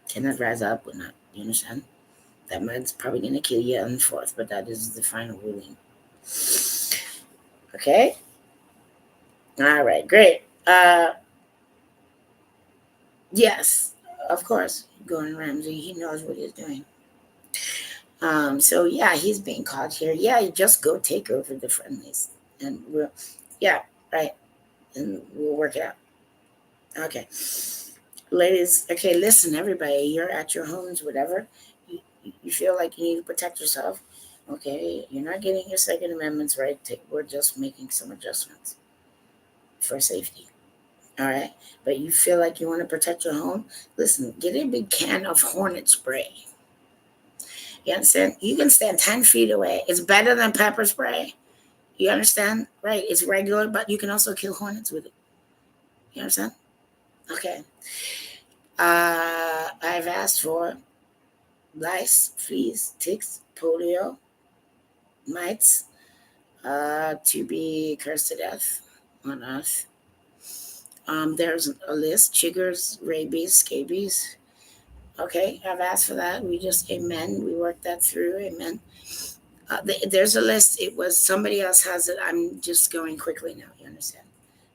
Cannot rise up or not. You understand? That man's probably gonna kill you on the fourth, but that is the final ruling. Okay. All right. Great. Yes, of course. Gordon Ramsay. He knows what he's doing. So yeah, he's being caught here. Yeah, you just go take over the friendlies, and yeah, right, and we'll work it out. Okay, ladies. Okay, listen, everybody. You're at your homes, whatever. You feel like you need to protect yourself. Okay, you're not getting your Second Amendment's right. We're just making some adjustments for safety. All right, but you feel like you want to protect your home. Listen, get a big can of Hornet spray. You understand? You can stand 10 feet away. It's better than pepper spray. You understand? Right. It's regular, but you can also kill hornets with it. You understand? Okay. I've asked for lice, fleas, ticks, polio, mites to be cursed to death on Earth. There's a list: chiggers, rabies, scabies. Okay, I've asked for that. We just, amen. We worked that through. Amen. There's a list. It was somebody else has it. I'm just going quickly now. You understand?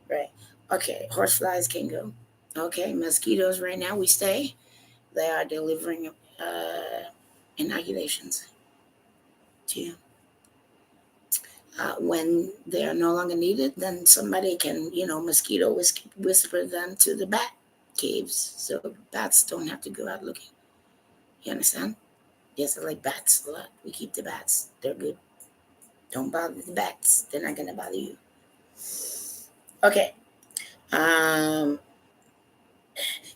Right. Okay. Horseflies can go. Okay. Mosquitoes right now we stay. They are delivering inoculations to you. When they are no longer needed, then somebody can, mosquito whisper them to the bat caves, so bats don't have to go out looking. You understand? Yes, I like bats a lot. We keep the bats. They're good. Don't bother the bats. They're not gonna bother you. Okay. Um,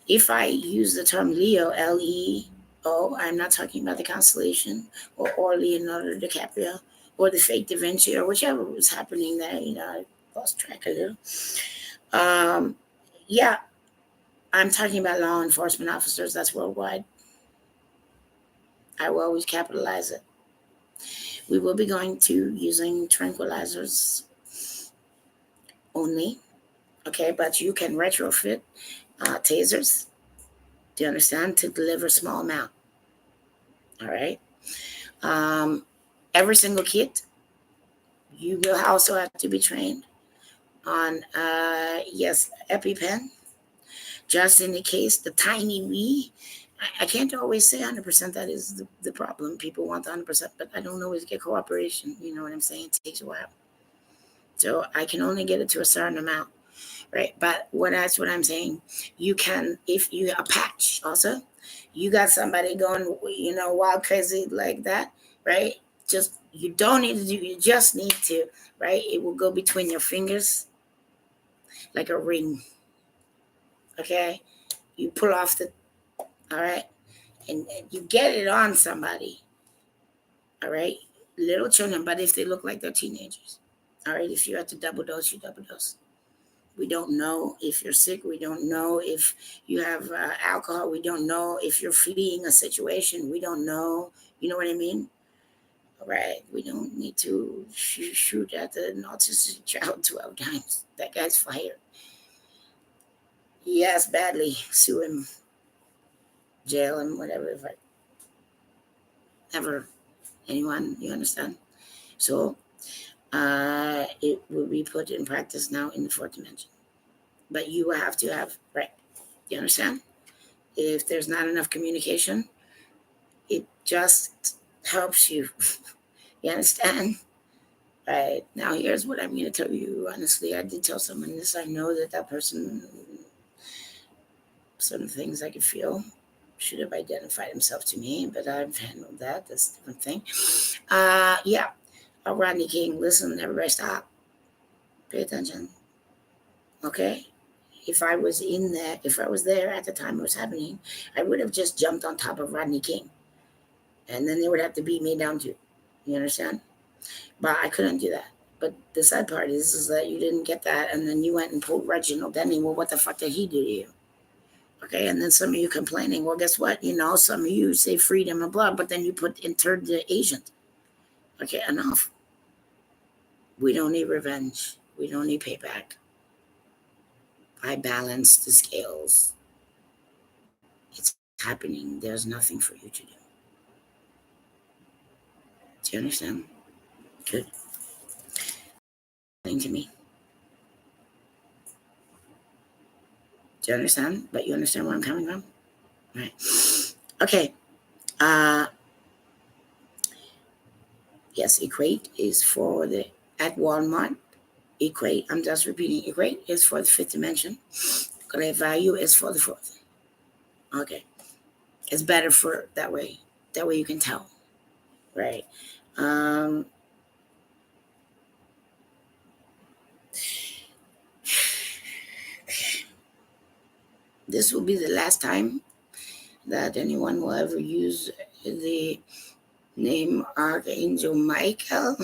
if I use the term Leo, Leo, I'm not talking about the constellation or Leonardo DiCaprio or the fake Da Vinci or whichever was happening there. I lost track a little. Um, yeah, I'm talking about law enforcement officers. That's worldwide. I will always capitalize it. We will be going to using tranquilizers only. Okay, but you can retrofit tasers. Do you understand? To deliver small amount. All right. Um, every single kit, you will also have to be trained on, yes, EpiPen, just in the case, the tiny wee. I can't always say 100%. That is the problem. People want 100%, but I don't always get cooperation. You know what I'm saying? It takes a while. So I can only get it to a certain amount, right? But that's what I'm saying. You can, if you, a patch also, you got somebody going, wild crazy like that, right? Just, you don't need to do, you just need to, right? It will go between your fingers like a ring. Okay, you pull off the, all right, and you get it on somebody. All right, little children, but if they look like they're teenagers, all right, if you have to double dose, you double dose. We don't know if you're sick. We don't know if you have alcohol. We don't know if you're fleeing a situation. We don't know. You know what I mean? All right. We don't need to shoot at the autistic child 12 times. That guy's fired. Yes, badly. Sue him, jail him, whatever. If I ever, anyone, you understand? So it will be put in practice now in the fourth dimension. But you will have to have, right? You understand? If there's not enough communication, it just helps you. You understand? Right. Now, here's what I'm going to tell you. Honestly, I did tell someone this. I know that that person, some things I could feel, should have identified himself to me, but I've handled that. That's a different thing. Yeah. Rodney King, listen, everybody stop. Pay attention. Okay? If I was in there, if I was there at the time it was happening, I would have just jumped on top of Rodney King. And then they would have to beat me down too. You understand? But I couldn't do that. But the sad part is that you didn't get that, and then you went and pulled Reginald Denny. Well, what the fuck did he do to you? Okay, and then some of you complaining. Well, guess what? Some of you say freedom and blah, but then you put interred the agent. Okay, enough. We don't need revenge. We don't need payback. I balance the scales. It's happening. There's nothing for you to do. Do you understand? Good. Thing to me. Do you understand? But you understand where I'm coming from? Right. Okay. Yes, equate is for the at Walmart. Equate, I'm just repeating, equate is for the fifth dimension. Great value is for the fourth. Okay. It's better for that way. That way you can tell. Right. This will be the last time that anyone will ever use the name Archangel Michael.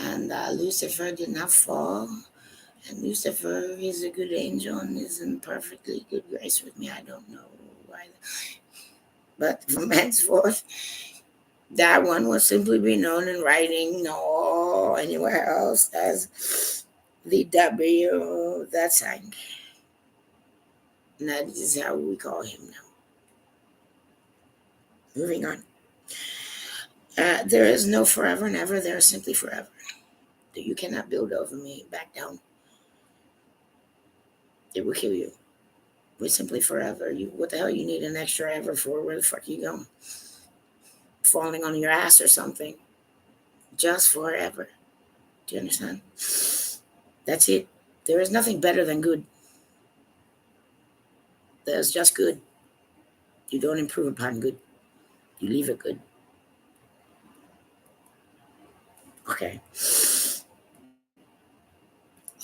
And Lucifer did not fall. And Lucifer is a good angel and is in perfectly good grace with me. I don't know why. But from henceforth, that one will simply be known in writing or anywhere else as the W that sang. And that is how we call him now. Moving on. There is no forever and ever. There is simply forever. You cannot build over me. Back down. It will kill you. We're simply forever. What the hell you need an extra ever for? Where the fuck are you going? Falling on your ass or something. Just forever. Do you understand? That's it. There is nothing better than good. There's just good. You don't improve upon good. You leave it good. Okay.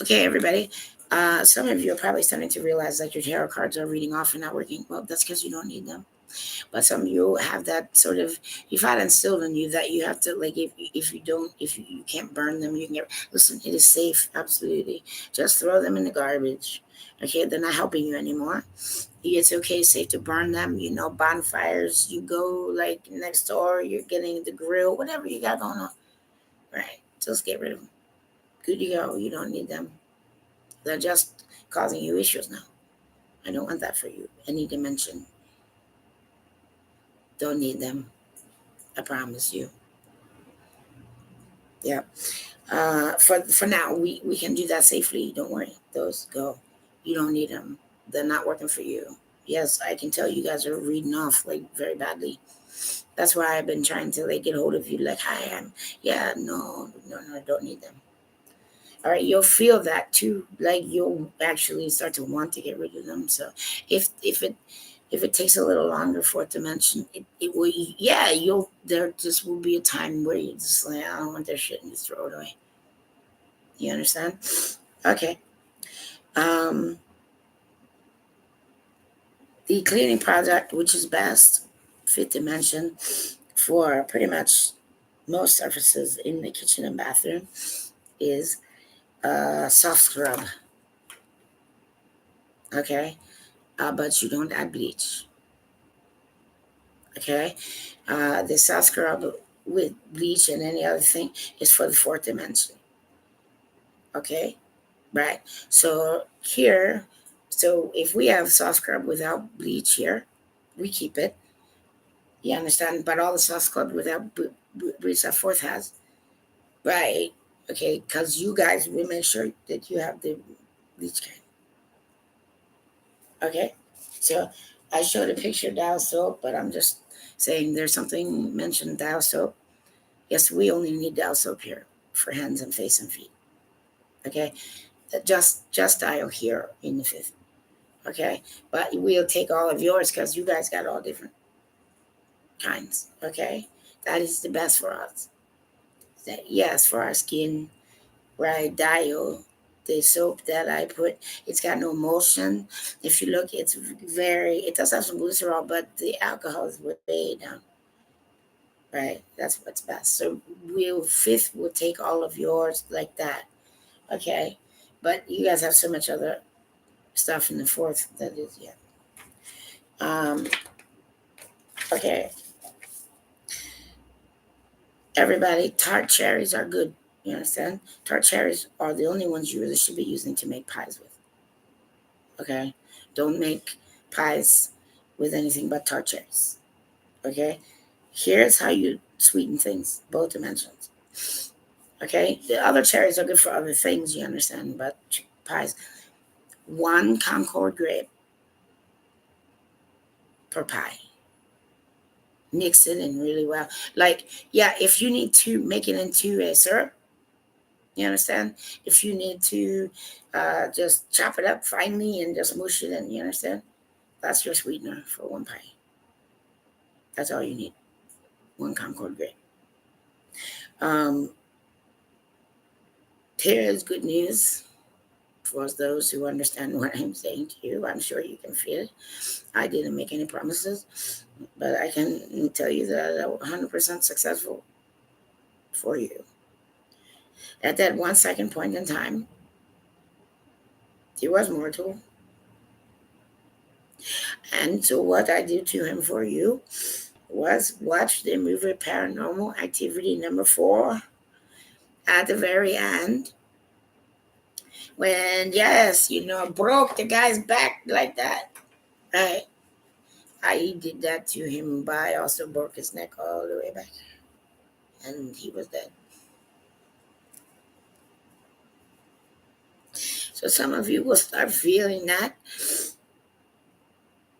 Okay, everybody. Some of you are probably starting to realize that your tarot cards are reading off and not working. Well, that's because you don't need them. But some of you have that sort of, you've had instilled in you that you have to, like, if you can't burn them, you can get, listen, it is safe, absolutely. Just throw them in the garbage. Okay, they're not helping you anymore. It's okay, safe to burn them. Bonfires, you go like next door, you're getting the grill, whatever you got going on. Right, just get rid of them. Good to go, you don't need them. They're just causing you issues now. I don't want that for you. Any dimension. Don't need them. I promise you. Yeah. For now, we can do that safely. Don't worry. Those go. You don't need them. They're not working for you. Yes, I can tell you guys are reading off like very badly. That's why I've been trying to like get hold of you. Like, hi, yeah, no, I don't need them. All right, you'll feel that too. Like you'll actually start to want to get rid of them. So if it takes a little longer for it to mention, it will. Yeah, there just will be a time where you just like, I don't want their shit and you throw it away. You understand? Okay. Um, the cleaning product, which is best, fifth dimension, for pretty much most surfaces in the kitchen and bathroom, is soft scrub. Okay, but you don't add bleach. Okay, the soft scrub with bleach and any other thing is for the fourth dimension. Okay, right. So if we have soft scrub without bleach here, we keep it. You understand? But all the soft scrub without bleach that fourth has, right? Okay, because you guys will make sure that you have the bleach can. Okay, so I showed a picture of dial soap, but I'm just saying there's something mentioned dial soap. Yes, we only need dial soap here for hands and face and feet. Okay, just dial here in the fifth. Okay, but we'll take all of yours because you guys got all different kinds. Okay, that is the best for us. That, yes, for our skin, right? Dial, the soap that I put, it's got no emulsion. If you look, it's very. It does have some glycerol, but the alcohol is way down. Right, that's what's best. So we'll fifth will take all of yours like that. Okay, but you guys have so much other stuff in the fourth that is yeah. Um, okay, everybody, tart cherries are good. You understand? Tart cherries are the only ones you really should be using to make pies with. Okay, don't make pies with anything but tart cherries. Okay, here's how you sweeten things, both dimensions. Okay, the other cherries are good for other things, you understand, but pies. One Concord grape per pie. Mix it in really well. Like, yeah, if you need to make it into a syrup, you understand? If you need to just chop it up finely and just mush it in, you understand? That's your sweetener for one pie. That's all you need. One Concord grape. Um, here is good news for those who understand what I'm saying to you. I'm sure you can feel it. I didn't make any promises, but I can tell you that I'm 100% successful for you. At that 1 second point in time, he was mortal. And so, what I did to him for you was watch the movie Paranormal Activity number 4 at the very end. When, yes, broke the guy's back like that. Right? I did that to him, but I also broke his neck all the way back. And he was dead. So, some of you will start feeling that,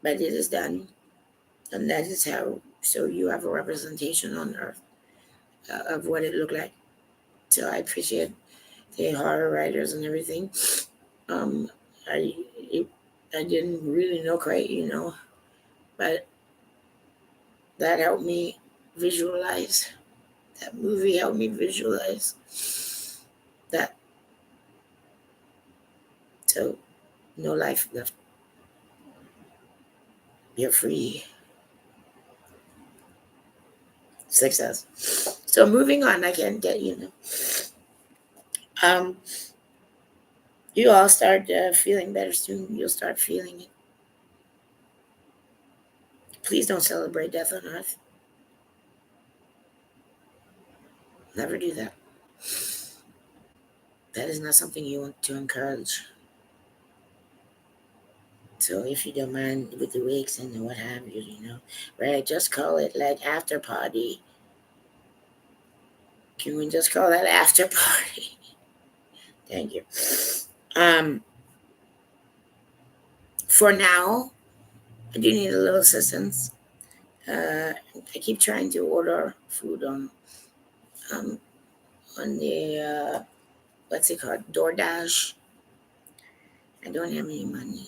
but it is done. And that is how, so you have a representation on earth of what it looked like. So, I appreciate the horror writers and everything. Um, I it, I didn't really know quite, but that helped me visualize. That movie helped me visualize that. So no life left. You're free. Success. So moving on, I can get Um, you all start feeling better soon. You'll start feeling it. Please don't celebrate death on earth. Never do that. That is not something you want to encourage. So if you don't mind with the wigs and what have you, right? Just call it like after party. Can we just call that after party? Thank you. Um, for now, I do need a little assistance. I keep trying to order food um on the what's it called, DoorDash. I don't have any money,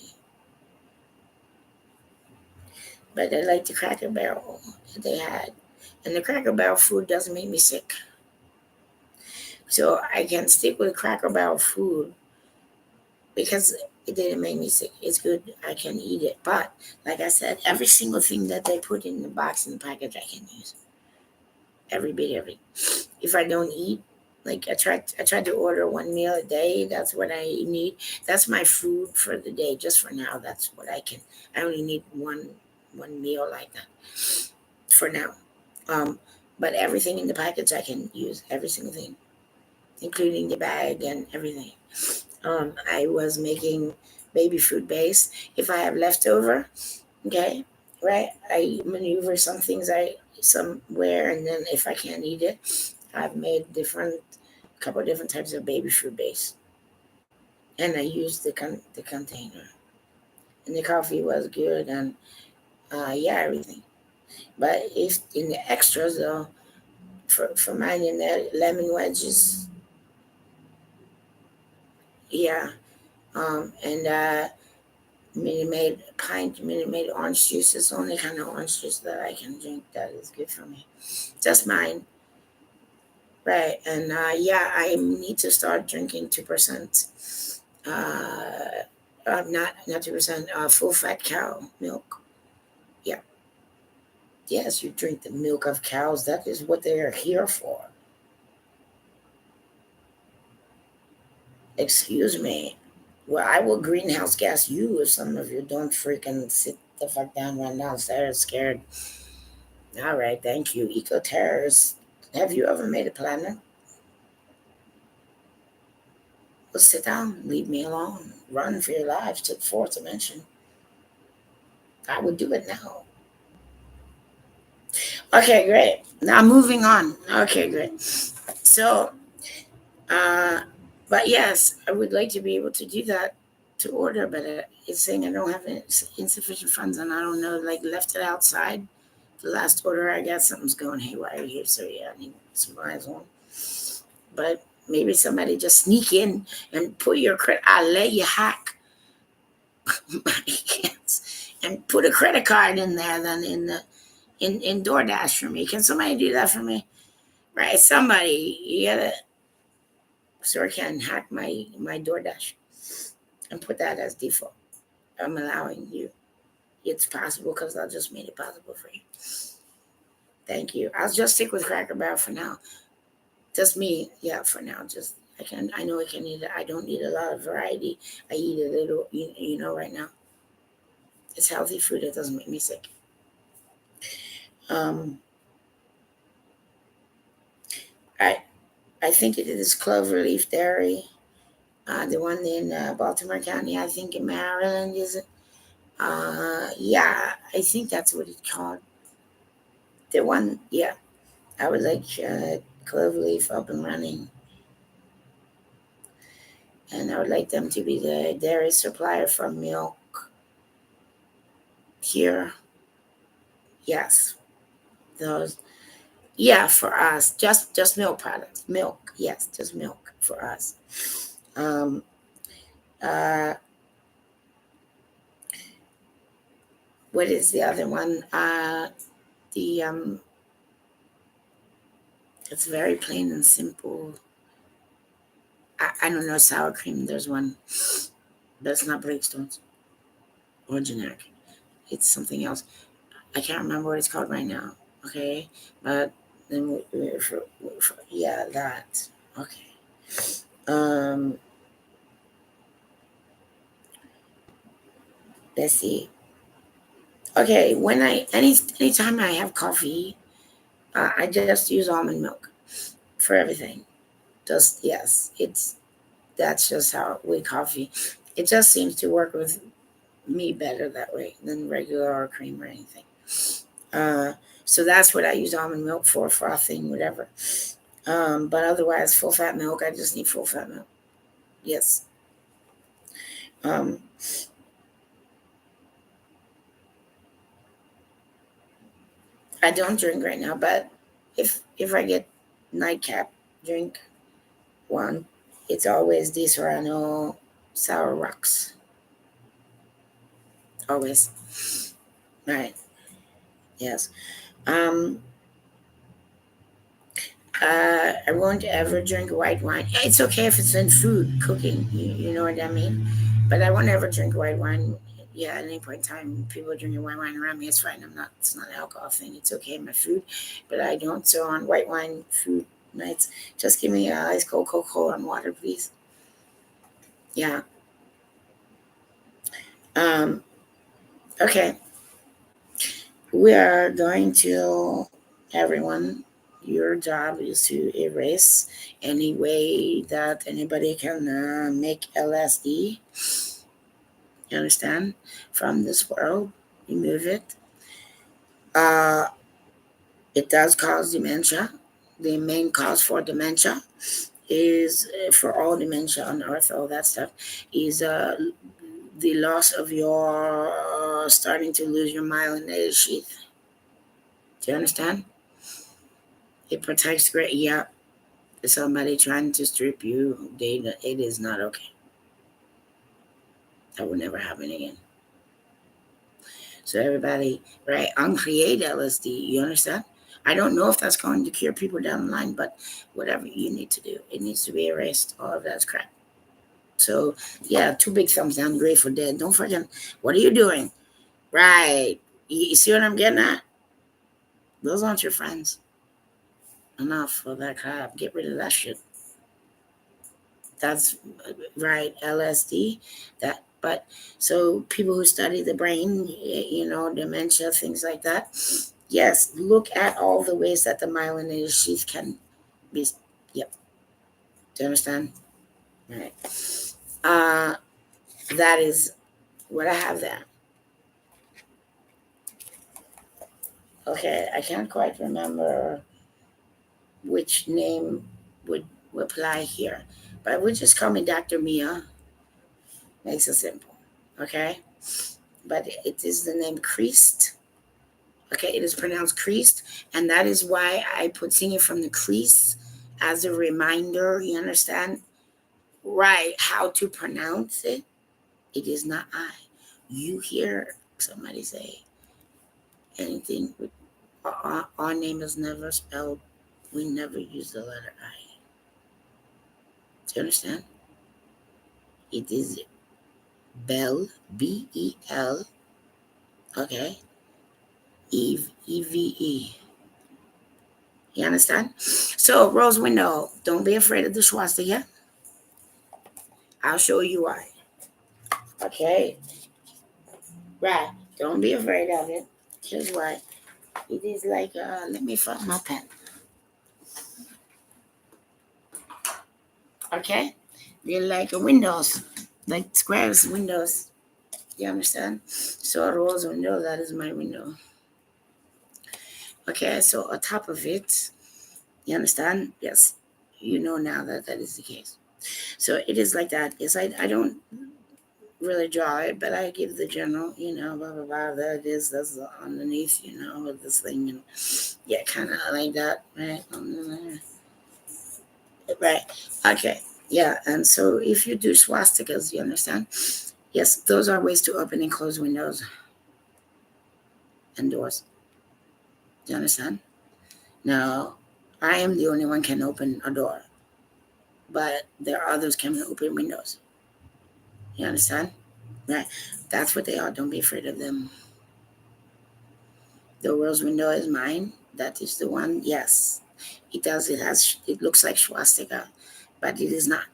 but I like the Cracker Barrel that they had, and the Cracker Barrel food doesn't make me sick, so I can stick with Cracker Barrel food because it didn't make me sick. It's good. I can eat it. But like I said, every single thing that they put in the box and the package, I can use. Every bit of it. If I don't eat, like I tried to order one meal a day. That's what I need. That's my food for the day. Just for now, that's what I can. I only need one meal like that for now. Um, but everything in the package I can use. Every single thing, including the bag and everything. I was making baby food base. If I have leftover, okay, right, I maneuver some things I somewhere, and then if I can't eat it, I've made couple different types of baby food base, and I use the container, and the coffee was good, and yeah, everything. But if in the extras though, for mine in the lemon wedges, yeah, and Minute Maid pint, Minute Maid orange juice is the only kind of orange juice that I can drink that is good for me. Just mine, right? And yeah, I need to start drinking 2%. Not 2%. Full fat cow milk. Yeah, yes, you drink the milk of cows. That is what they are here for. Excuse me. Well, I will greenhouse gas you if some of you don't freaking sit the fuck down right downstairs scared. All right, thank you. Eco terrorists. Have you ever made a planet? Well, sit down. Leave me alone. Run for your lives to the fourth dimension. I would do it now. Okay, great. Now moving on. Okay, great. So, uh, but yes, I would like to be able to do that to order, but it's saying I don't have insufficient funds, and I don't know. Like left it outside. The last order I got, something's going haywire here. So yeah, I need some eyes on. But maybe somebody just sneak in and put your credit. I'll let you hack my hands and put a credit card in there. Then in DoorDash for me. Can somebody do that for me? Right, somebody. You gotta so I can hack my DoorDash and put that as default. I'm allowing you. It's possible because I just made it possible for you. Thank you. I'll just stick with Cracker Barrel for now. Just me, yeah, for now. Just I can. I know I can eat it. I don't need a lot of variety. I eat a little. Right now it's healthy food. It doesn't make me sick. Um, I I think it is Cloverleaf Dairy, the one in Baltimore County. I think in Maryland is it? Yeah, I think that's what it's called. The one, yeah. I would like Cloverleaf up and running, and I would like them to be the dairy supplier for milk here. Yes, those. Yeah, for us, just milk products. Milk, yes, just milk for us. Um, uh, what is the other one? The It's very plain and simple. I don't know sour cream. There's one, but it's not Breakstones or generic. It's something else. I can't remember what it's called right now. Okay, but then yeah, that. Okay. Um, let's see. Okay, when anytime I have coffee, I just use almond milk for everything. Just yes, that's just how we coffee. It just seems to work with me better that way than regular or cream or anything. Uh, so that's what I use almond milk for, frothing, whatever. But otherwise, full fat milk, I just need full fat milk. Yes. Um, I don't drink right now, but if I get nightcap drink one, it's always Di Serrano sour rocks. Always. Right. Yes. Um, I won't ever drink white wine. It's okay if it's in food, cooking. You know what I mean? But I won't ever drink white wine. Yeah, at any point in time, people are drinking white wine around me. It's fine. I'm not. It's not an alcohol thing. It's okay in my food, but I don't. So on white wine food nights, just give me ice cold Coca-Cola and water, please. Yeah. Um. Okay. We are going to everyone. Your job is to erase any way that anybody can make LSD. You understand? From this world, remove it. Uh, it does cause dementia. The main cause for dementia is for all dementia on Earth, all that stuff is the loss of your starting to lose your myelinated sheath. Do you understand? It protects great. Yeah, somebody trying to strip you, it is not okay. That will never happen again. So everybody, right, uncreate LSD. You understand? I don't know if that's going to cure people down the line, but whatever you need to do, it needs to be erased. All of that's crap. So yeah, two big thumbs down. Grateful Dead. Don't forget. What are you doing? Right. You see what I'm getting at? Those aren't your friends. Enough of that crap. Get rid of that shit. That's right, LSD. That, but so people who study the brain, dementia, things like that. Yes, look at all the ways that the myelinated sheath can be. Yep. Do you understand? All right. Uh, that is what I have there. Okay, I can't quite remember which name would apply here, but would just call me Dr. Mia. Makes it simple. Okay, but it is the name Creased. Okay, it is pronounced Creased, and that is why I put singing from the crease as a reminder. You understand? Right, how to pronounce it. It is not I. You hear somebody say anything with our name is never spelled. We never use the letter I. Do you understand? It is Bell, Bel. Okay, Eve, Eve. You understand? So, Rose Window, don't be afraid of the swastika. I'll show you why. Okay, right. Don't be afraid of it. Here's why. It is like, let me find my pen. Okay, they're like windows, like squares windows. You understand? So a rose window, that is my window. Okay, so on top of it, you understand? Yes, you know now that that is the case. So it is like that. Yes, I don't really draw it, but I give the general, blah, blah, blah, there it is, that's underneath, with this thing, and yeah, kind of like that, right? Right. Okay. Yeah. And so if you do swastikas, you understand? Yes, those are ways to open and close windows and doors. Do you understand? Now, I am the only one can open a door, but there are others can open windows. You understand? Right. That's what they are. Don't be afraid of them. The world's window is mine. That is the one. Yes, it does. It has. It looks like swastika, but it is not.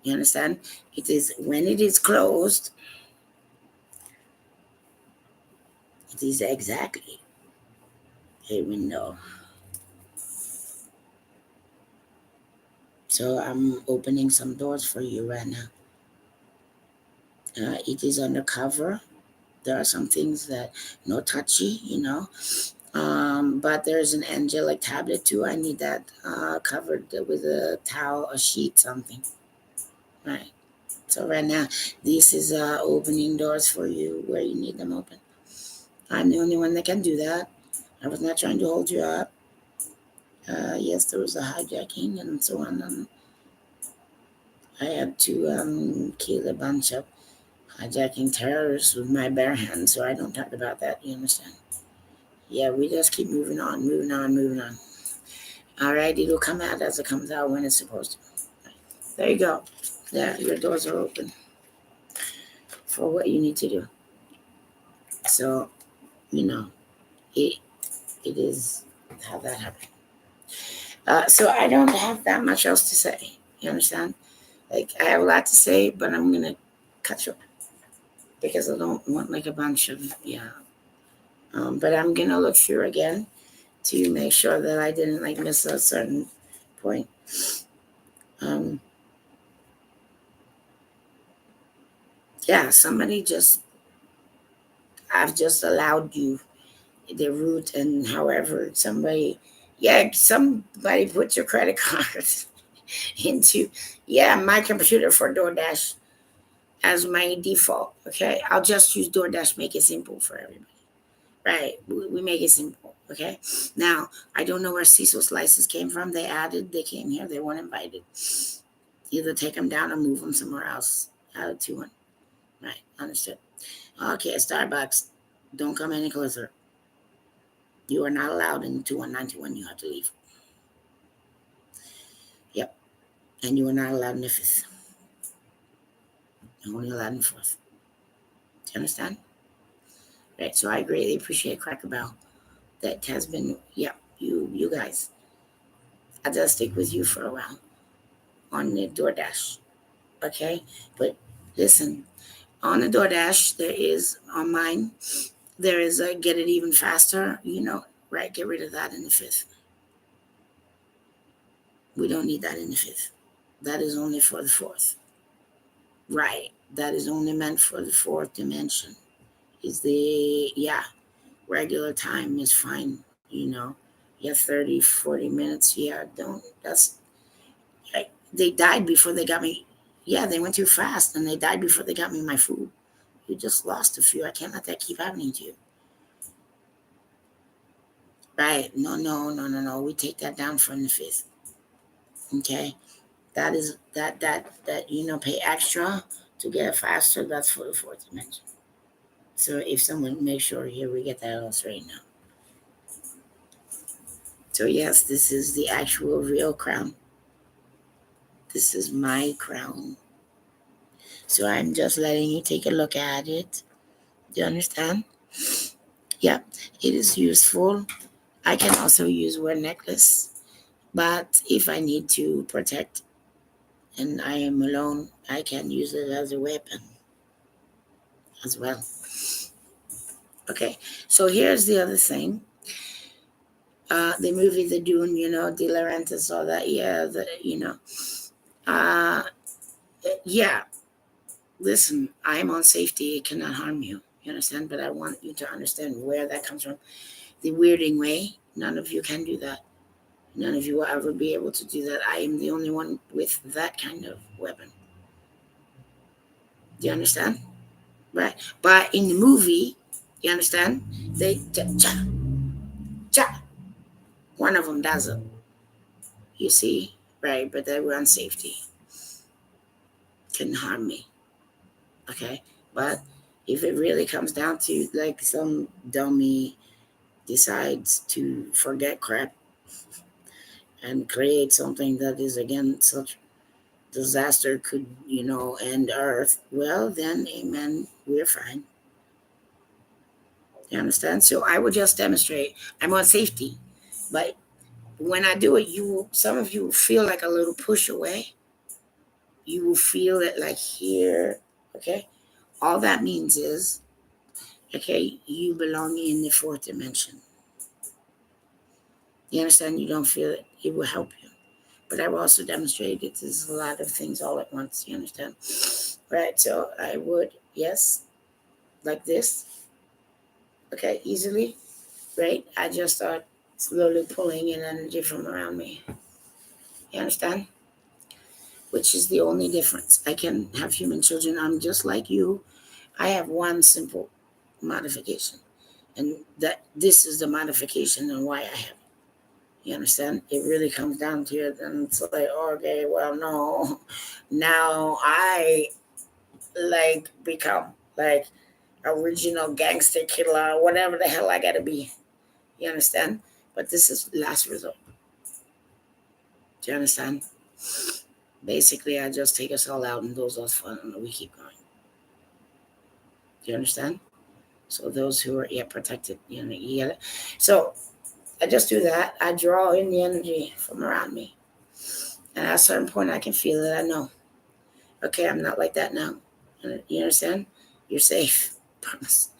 You understand? It is when it is closed. It is exactly a window. So I'm opening some doors for you right now. It is undercover. There are some things that no touchy, but there's an angelic tablet too. I need that covered with a towel, a sheet, something. Right. So right now, this is opening doors for you where you need them open. I'm the only one that can do that. I was not trying to hold you up. Yes, there was a hijacking and so on. And I had to kill a bunch of hijacking terrorists with my bare hands, so I don't talk about that. You understand? Yeah, we just keep moving on, moving on, moving on. All right, it'll come out as it comes out when it's supposed to. There you go. There, your doors are open for what you need to do. So, you know, it it is how that happened. So I don't have that much else to say. You understand? Like I have a lot to say, but I'm gonna cut short because I don't want like a bunch of yeah. But I'm gonna look through again to make sure that I didn't like miss a certain point. Um, yeah, somebody just I've just allowed you the route and however somebody put your credit card into my computer for DoorDash as my default. Okay, I'll just use DoorDash. Make it simple for everybody. Right, we make it simple. Okay, now I don't know where Cecil slices came from. They came here. They weren't invited. Either take them down or move them somewhere else. Out of 2-1. Right, understood. Okay, Starbucks, don't come any closer. You are not allowed in 21921. You have to leave. Yep, and you are not allowed in the fifth. You're only allowed in the fourth. Do you understand? Right, so I greatly appreciate Cracker Bell. That has been, yeah, you guys. I'll just stick with you for a while on the DoorDash. Okay, but listen, on the DoorDash, there is on mine, there is a get it even faster, right? Get rid of that in the fifth. We don't need that in the fifth. That is only for the fourth. Right. That is only meant for the fourth dimension. Is the, yeah, regular time is fine, Yeah, 30, 40 minutes. Yeah, don't, that's, they died before they got me. Yeah, they went too fast and they died before they got me my food. You just lost a few. I can't let that keep happening to you. Right. No, no, no, no, no. We take that down from the fifth. Okay. That is that pay extra to get faster. That's for the fourth dimension. So if someone make sure here we get that all straight now. So yes, this is the actual real crown. This is my crown. So I'm just letting you take a look at it. Do you understand? Yeah, it is useful. I can also use wear necklace, but if I need to protect and I am alone, I can use it as a weapon as well. Okay, so here's the other thing. The movie The Dune, De Laurentiis, all that. Yeah, Uh, yeah, listen, I'm on safety. It cannot harm you. You understand? But I want you to understand where that comes from. The weirding way, none of you can do that. None of you will ever be able to do that. I am the only one with that kind of weapon. Do you understand? Right. But in the movie, you understand? They, cha, cha, one of them does it. You see? Right. But they were on safety. Couldn't harm me. Okay. But if it really comes down to like some dummy decides to forget crap and create something that is again such disaster could end earth, well then amen, we're fine. You understand? So I would just demonstrate I'm on safety, but when I do it, some of you will feel like a little push away. You will feel it like here. Okay, all that means is, okay, you belong in the fourth dimension. You understand? You don't feel it, it will help you. But I will also demonstrate it is a lot of things all at once. You understand? Right. So I would, yes, like this. Okay, easily. Right. I just start slowly pulling in energy from around me. You understand? Which is the only difference. I can have human children. I'm just like you. I have one simple modification, and that this is the modification and why I have it. You understand? It really comes down to it, and it's like, okay, well, no, now I like become like original gangster killer, whatever the hell I gotta be. You understand? But this is last resort. Do you understand? Basically, I just take us all out and those us fun, and we keep going. Do you understand? So those who are yet protected, you get it. So I just do that. I draw in the energy from around me, and at a certain point, I can feel it. I know. Okay, I'm not like that now. You understand? You're safe. Promise.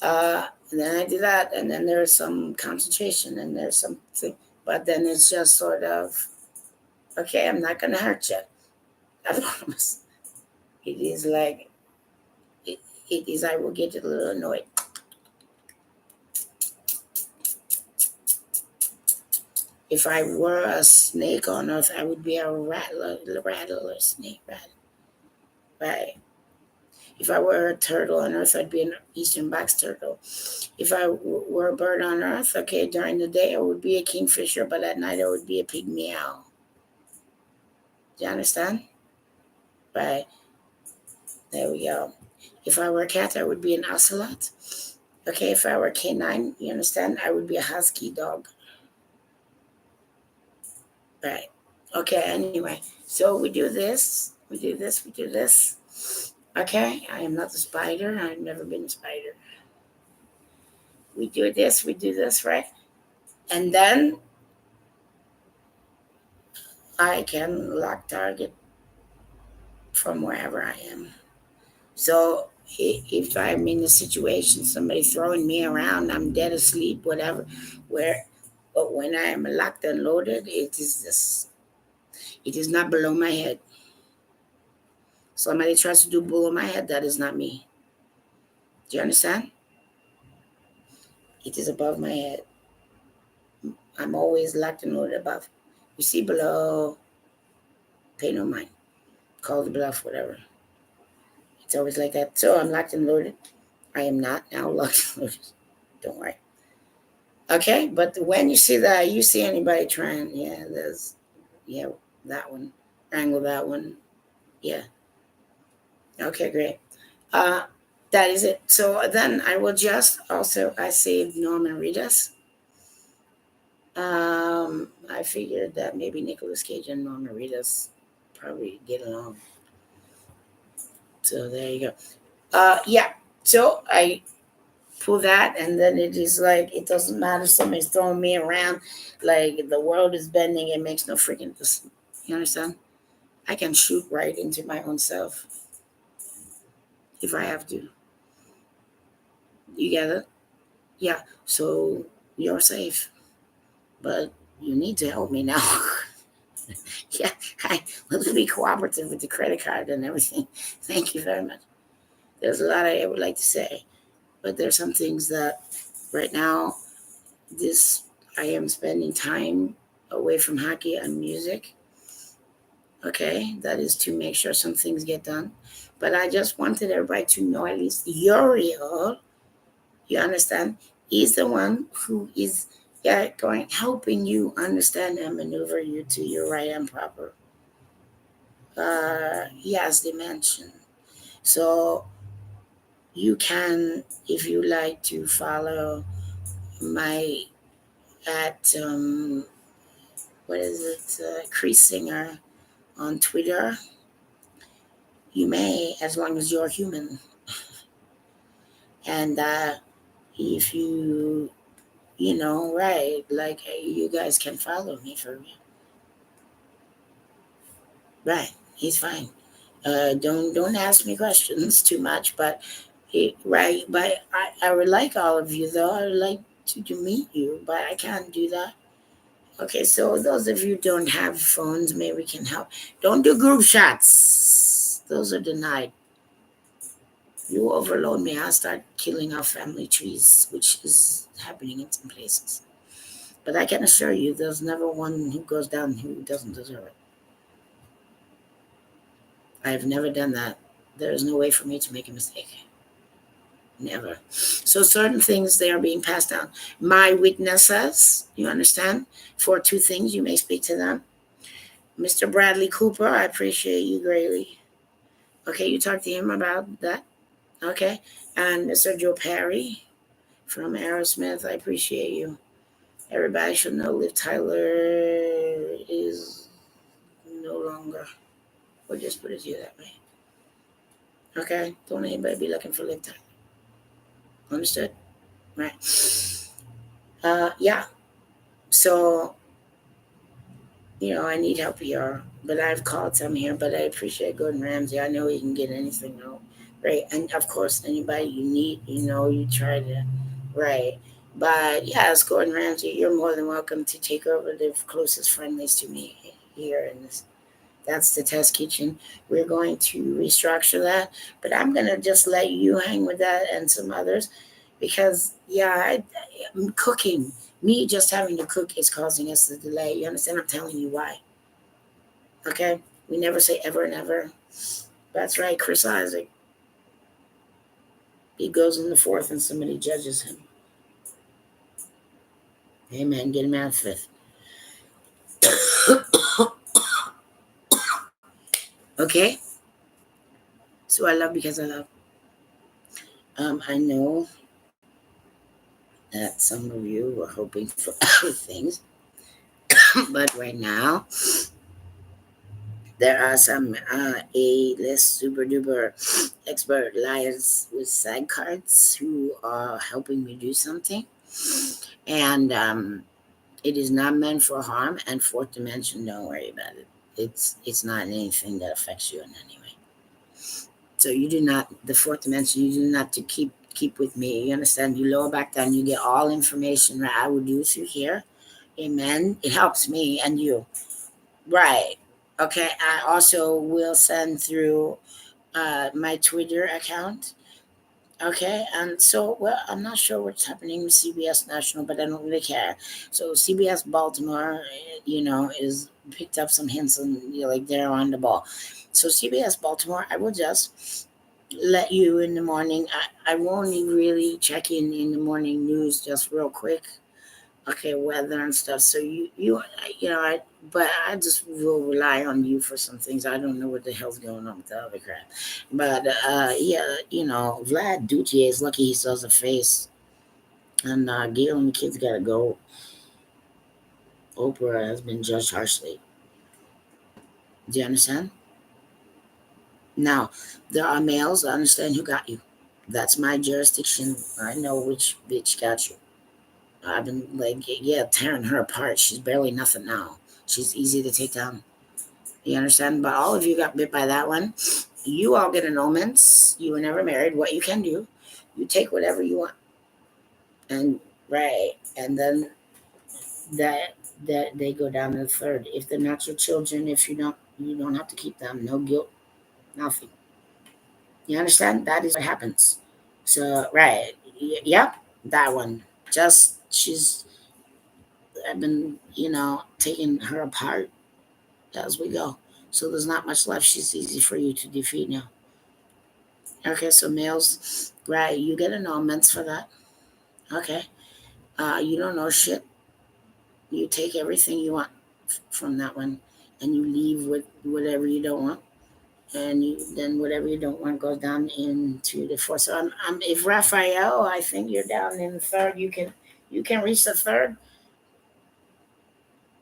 And then I do that, and then there's some concentration, and there's something, but then it's just sort of, okay, I'm not gonna hurt you. I promise. It is like, it, it is. I will get a little annoyed. If I were a snake on earth, I would be a rattler snake, right? Right. If I were a turtle on Earth, I'd be an eastern box turtle. If I were a bird on Earth, okay, during the day I would be a kingfisher, but at night I would be a pygmy owl. Do you understand? Right. There we go. If I were a cat, I would be an ocelot. Okay, if I were a canine, you understand? I would be a husky dog. Right. Okay, anyway. So we do this, we do this, we do this. Okay, I am not a spider. I've never been a spider. We do this, right? And then I can lock target from wherever I am. So if I'm in a situation, somebody throwing me around, I'm dead asleep, whatever, where, but when I am locked and loaded, it is this. It is not below my head. Somebody tries to do below my head, that is not me. Do you understand? It is above my head. I'm always locked and loaded above. You see below, pay no mind. Call the bluff, whatever. It's always like that. So I'm locked and loaded. I am not now locked and loaded. Don't worry. Okay, but when you see that, you see anybody trying, yeah, there's, yeah, that one, angle that one, yeah. Okay, great. Uh, that is it. So then I will just also, I saved Norman Reedus. I figured that maybe Nicolas Cage and Norman Reedus probably get along. So there you go. Yeah. So I pull that, and then it is like it doesn't matter. Somebody's throwing me around, like the world is bending. It makes no freaking. You understand? I can shoot right into my own self if I have to. You get it? Yeah. So you're safe, but you need to help me now. Yeah, I will be cooperative with the credit card and everything. Thank you very much. There's a lot I would like to say, but there's some things that right now, this I am spending time away from hockey and music. Okay, that is to make sure some things get done. But I just wanted everybody to know at least Uriel, you understand, is the one who is, yeah, going helping you understand and maneuver you to your right and proper. He has dimension. So you can, if you like to follow my at what is it, Creasesinger on Twitter, you may, as long as you're human. And if you know, right, like you guys can follow me for me. Right, he's fine. Don't ask me questions too much, but right, but I would like all of you though. I would like to meet you, but I can't do that. Okay, so those of you who don't have phones, maybe we can help. Don't do group shots. Those are denied. You overload me, I'll start killing our family trees, which is happening in some places. But I can assure you, there's never one who goes down who doesn't deserve it. I have never done that. There is no way for me to make a mistake. Never. So certain things, they are being passed down. My witnesses, you understand? For two things, you may speak to them. Mr. Bradley Cooper, I appreciate you greatly. Okay, you talk to him about that. Okay. And Mr. Joe Perry from Aerosmith, I appreciate you. Everybody should know Liv Tyler is no longer. We'll just put it to you that way. Okay? Don't anybody be looking for Liv Tyler. Understood? Right. Yeah. So, I need help here, but I've called some here, but I appreciate Gordon Ramsay. I know he can get anything out. Right. And of course, anybody you need, you try to, right. But yes, Gordon Ramsay, you're more than welcome to take over the closest friendlies to me here in this. That's the test kitchen. We're going to restructure that, but I'm going to just let you hang with that and some others because, yeah, I'm cooking. Me just having to cook is causing us the delay. You understand? I'm telling you why. Okay? We never say ever and ever. That's right, Chris Isaac. He goes in the fourth and somebody judges him. Amen. Get him out of fifth. Okay? So I love because I love. I know that some of you were hoping for other things, but right now there are some A-list super duper expert liars with side cards who are helping me do something, and it is not meant for harm. And fourth dimension, don't worry about it. It's not anything that affects you in any way. So you do not the fourth dimension. You do not to keep with me. You understand? You lower back down. You get all information that I will do through here. Amen. It helps me and you. Right. Okay. I also will send through my Twitter account. Okay, and so well, I'm not sure what's happening with CBS National, but I don't really care. So CBS Baltimore, is picked up some hints and like they're on the ball. So CBS Baltimore, I will just let you in the morning. I won't really check in the morning news just real quick. Okay, weather and stuff. So but I just will rely on you for some things. I don't know what the hell's going on with the other crap, but yeah, Vlad Duchier is lucky he still has a face, and Gail and the kids gotta go. Oprah has been judged harshly. Do you understand? Now, there are males. I understand who got you. That's my jurisdiction. I know which bitch got you. I've been like, yeah, tearing her apart. She's barely nothing now. She's easy to take down. You understand? But all of you got bit by that one. You all get annulments. You were never married. What you can do, you take whatever you want, and right, and then that they go down to the third. If they're not your children, if you don't have to keep them. No guilt, nothing. You understand? That is what happens. So right, yep, that one. Just she's. I've been taking her apart as we go. So there's not much left. She's easy for you to defeat now. Okay, so males, right? You get annulments for that. Okay, you don't know shit. You take everything you want from that one, and you leave with whatever you don't want, and then whatever you don't want goes down into the fourth. So if Raphael, I think you're down in third. You can reach the third.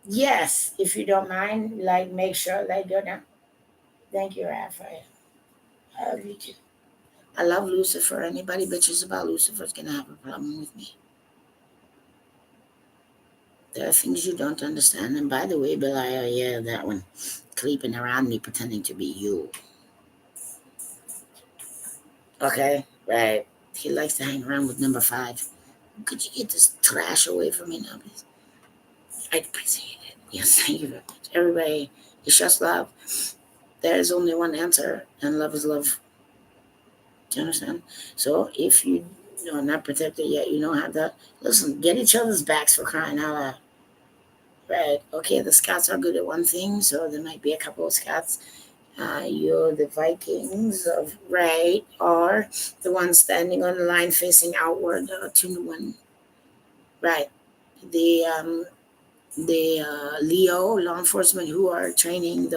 Yes, if you don't mind, like make sure they go down. Thank you, Raphael. I love you too. I love Lucifer. Anybody bitches about Lucifer's gonna have a problem with me. There are things you don't understand. And by the way, Belial, yeah, that one. Creeping around me pretending to be you. Okay? Right. He likes to hang around with number five. Could you get this trash away from me now, please? I appreciate it. Yes, thank you very much. Everybody, it's just love. There is only one answer, and love is love. Do you understand? So if you are not protected yet, you don't have that. Listen, get each other's backs for crying out loud. Right. Okay, the Scots are good at one thing, so there might be a couple of Scots. You're the Vikings of right, or the ones standing on the line facing outward, 2 to 1. Right. The Leo law enforcement who are training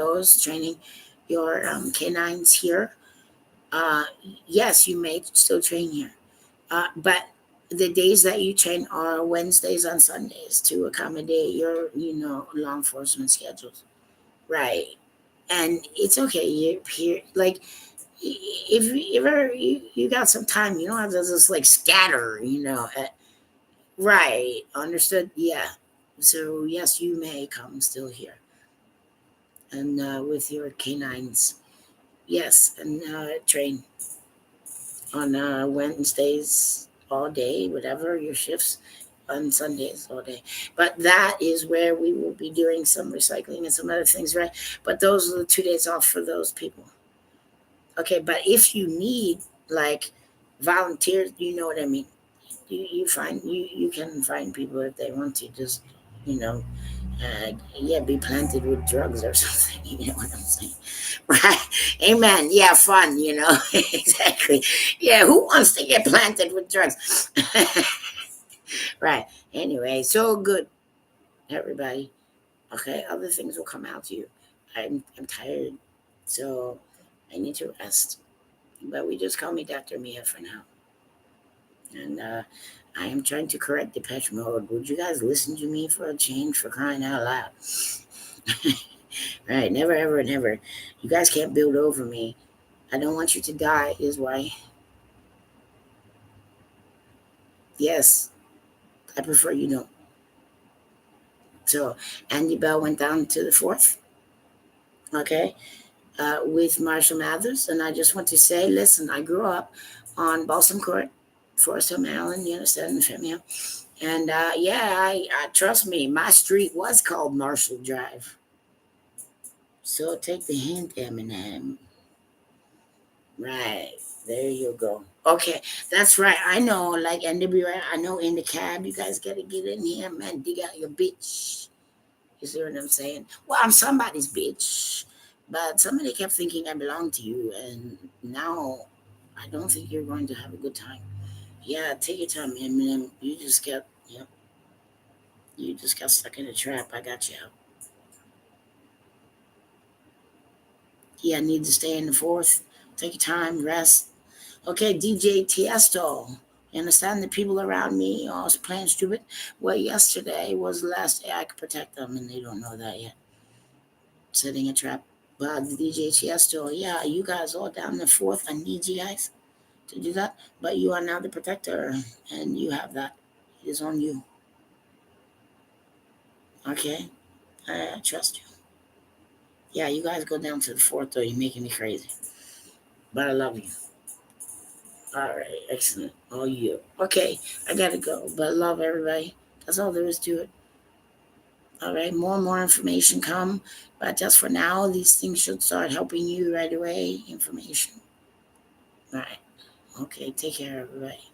your canines here. Uh, yes, you may still train here, but the days that you train are Wednesdays and Sundays to accommodate your law enforcement schedules. Right. And it's okay. You here like if you ever you got some time, you don't have to just like scatter, right. Understood? Yeah. So yes, you may come still here. And with your canines. Yes, and train on Wednesdays all day, whatever your shifts on Sundays all day. But that is where we will be doing some recycling and some other things, right? But those are the 2 days off for those people. Okay, but if you need like volunteers, you know what I mean. You can find people if they want to just you know Yeah, be planted with drugs or something. You know what I'm saying? Right? Amen. Yeah, fun. Exactly. Yeah, who wants to get planted with drugs? Right. Anyway, so good, everybody. Okay, other things will come out to you. I'm tired, so I need to rest. But we just call me Dr. Mia for now. And I am trying to correct Depeche Mode. Would you guys listen to me for a change, for crying out loud? Right, never, ever, never. You guys can't build over me. I don't want you to die, is why. Yes, I prefer you don't. So, Andy Bell went down to the fourth, okay, with Marshall Mathers. And I just want to say, listen, I grew up on Balsam Court, Forest Hill, Maryland, you understand, in Fairmont. And yeah, I trust me, my street was called Marshall Drive. So take the hint, Eminem. Right. There you go. Okay, that's right. I know, like NWA, I know in the cab, you guys gotta get in here, man. Dig out your bitch. You see what I'm saying? Well, I'm somebody's bitch. But somebody kept thinking I belong to you, and now I don't think you're going to have a good time. Yeah, take your time, Eminem. You just got stuck in a trap. I got you out. Yeah, I need to stay in the fourth. Take your time, rest. Okay, DJ Tiesto. You understand the people around me are playing stupid? Well, yesterday was the last day I could protect them, and they don't know that yet. Setting a trap. But DJ Tiesto, yeah, you guys all down the fourth. I need you guys to do that. But you are now the protector, and you have that. It is on you. Okay? I trust you. Yeah, you guys go down to the fourth, though. You're making me crazy. But I love you. All right, excellent. All you. Okay, I gotta go, but love everybody. That's all there is to it. All right, more and more information come, but just for now, these things should start helping you right away. Information. All right. Okay, take care, everybody.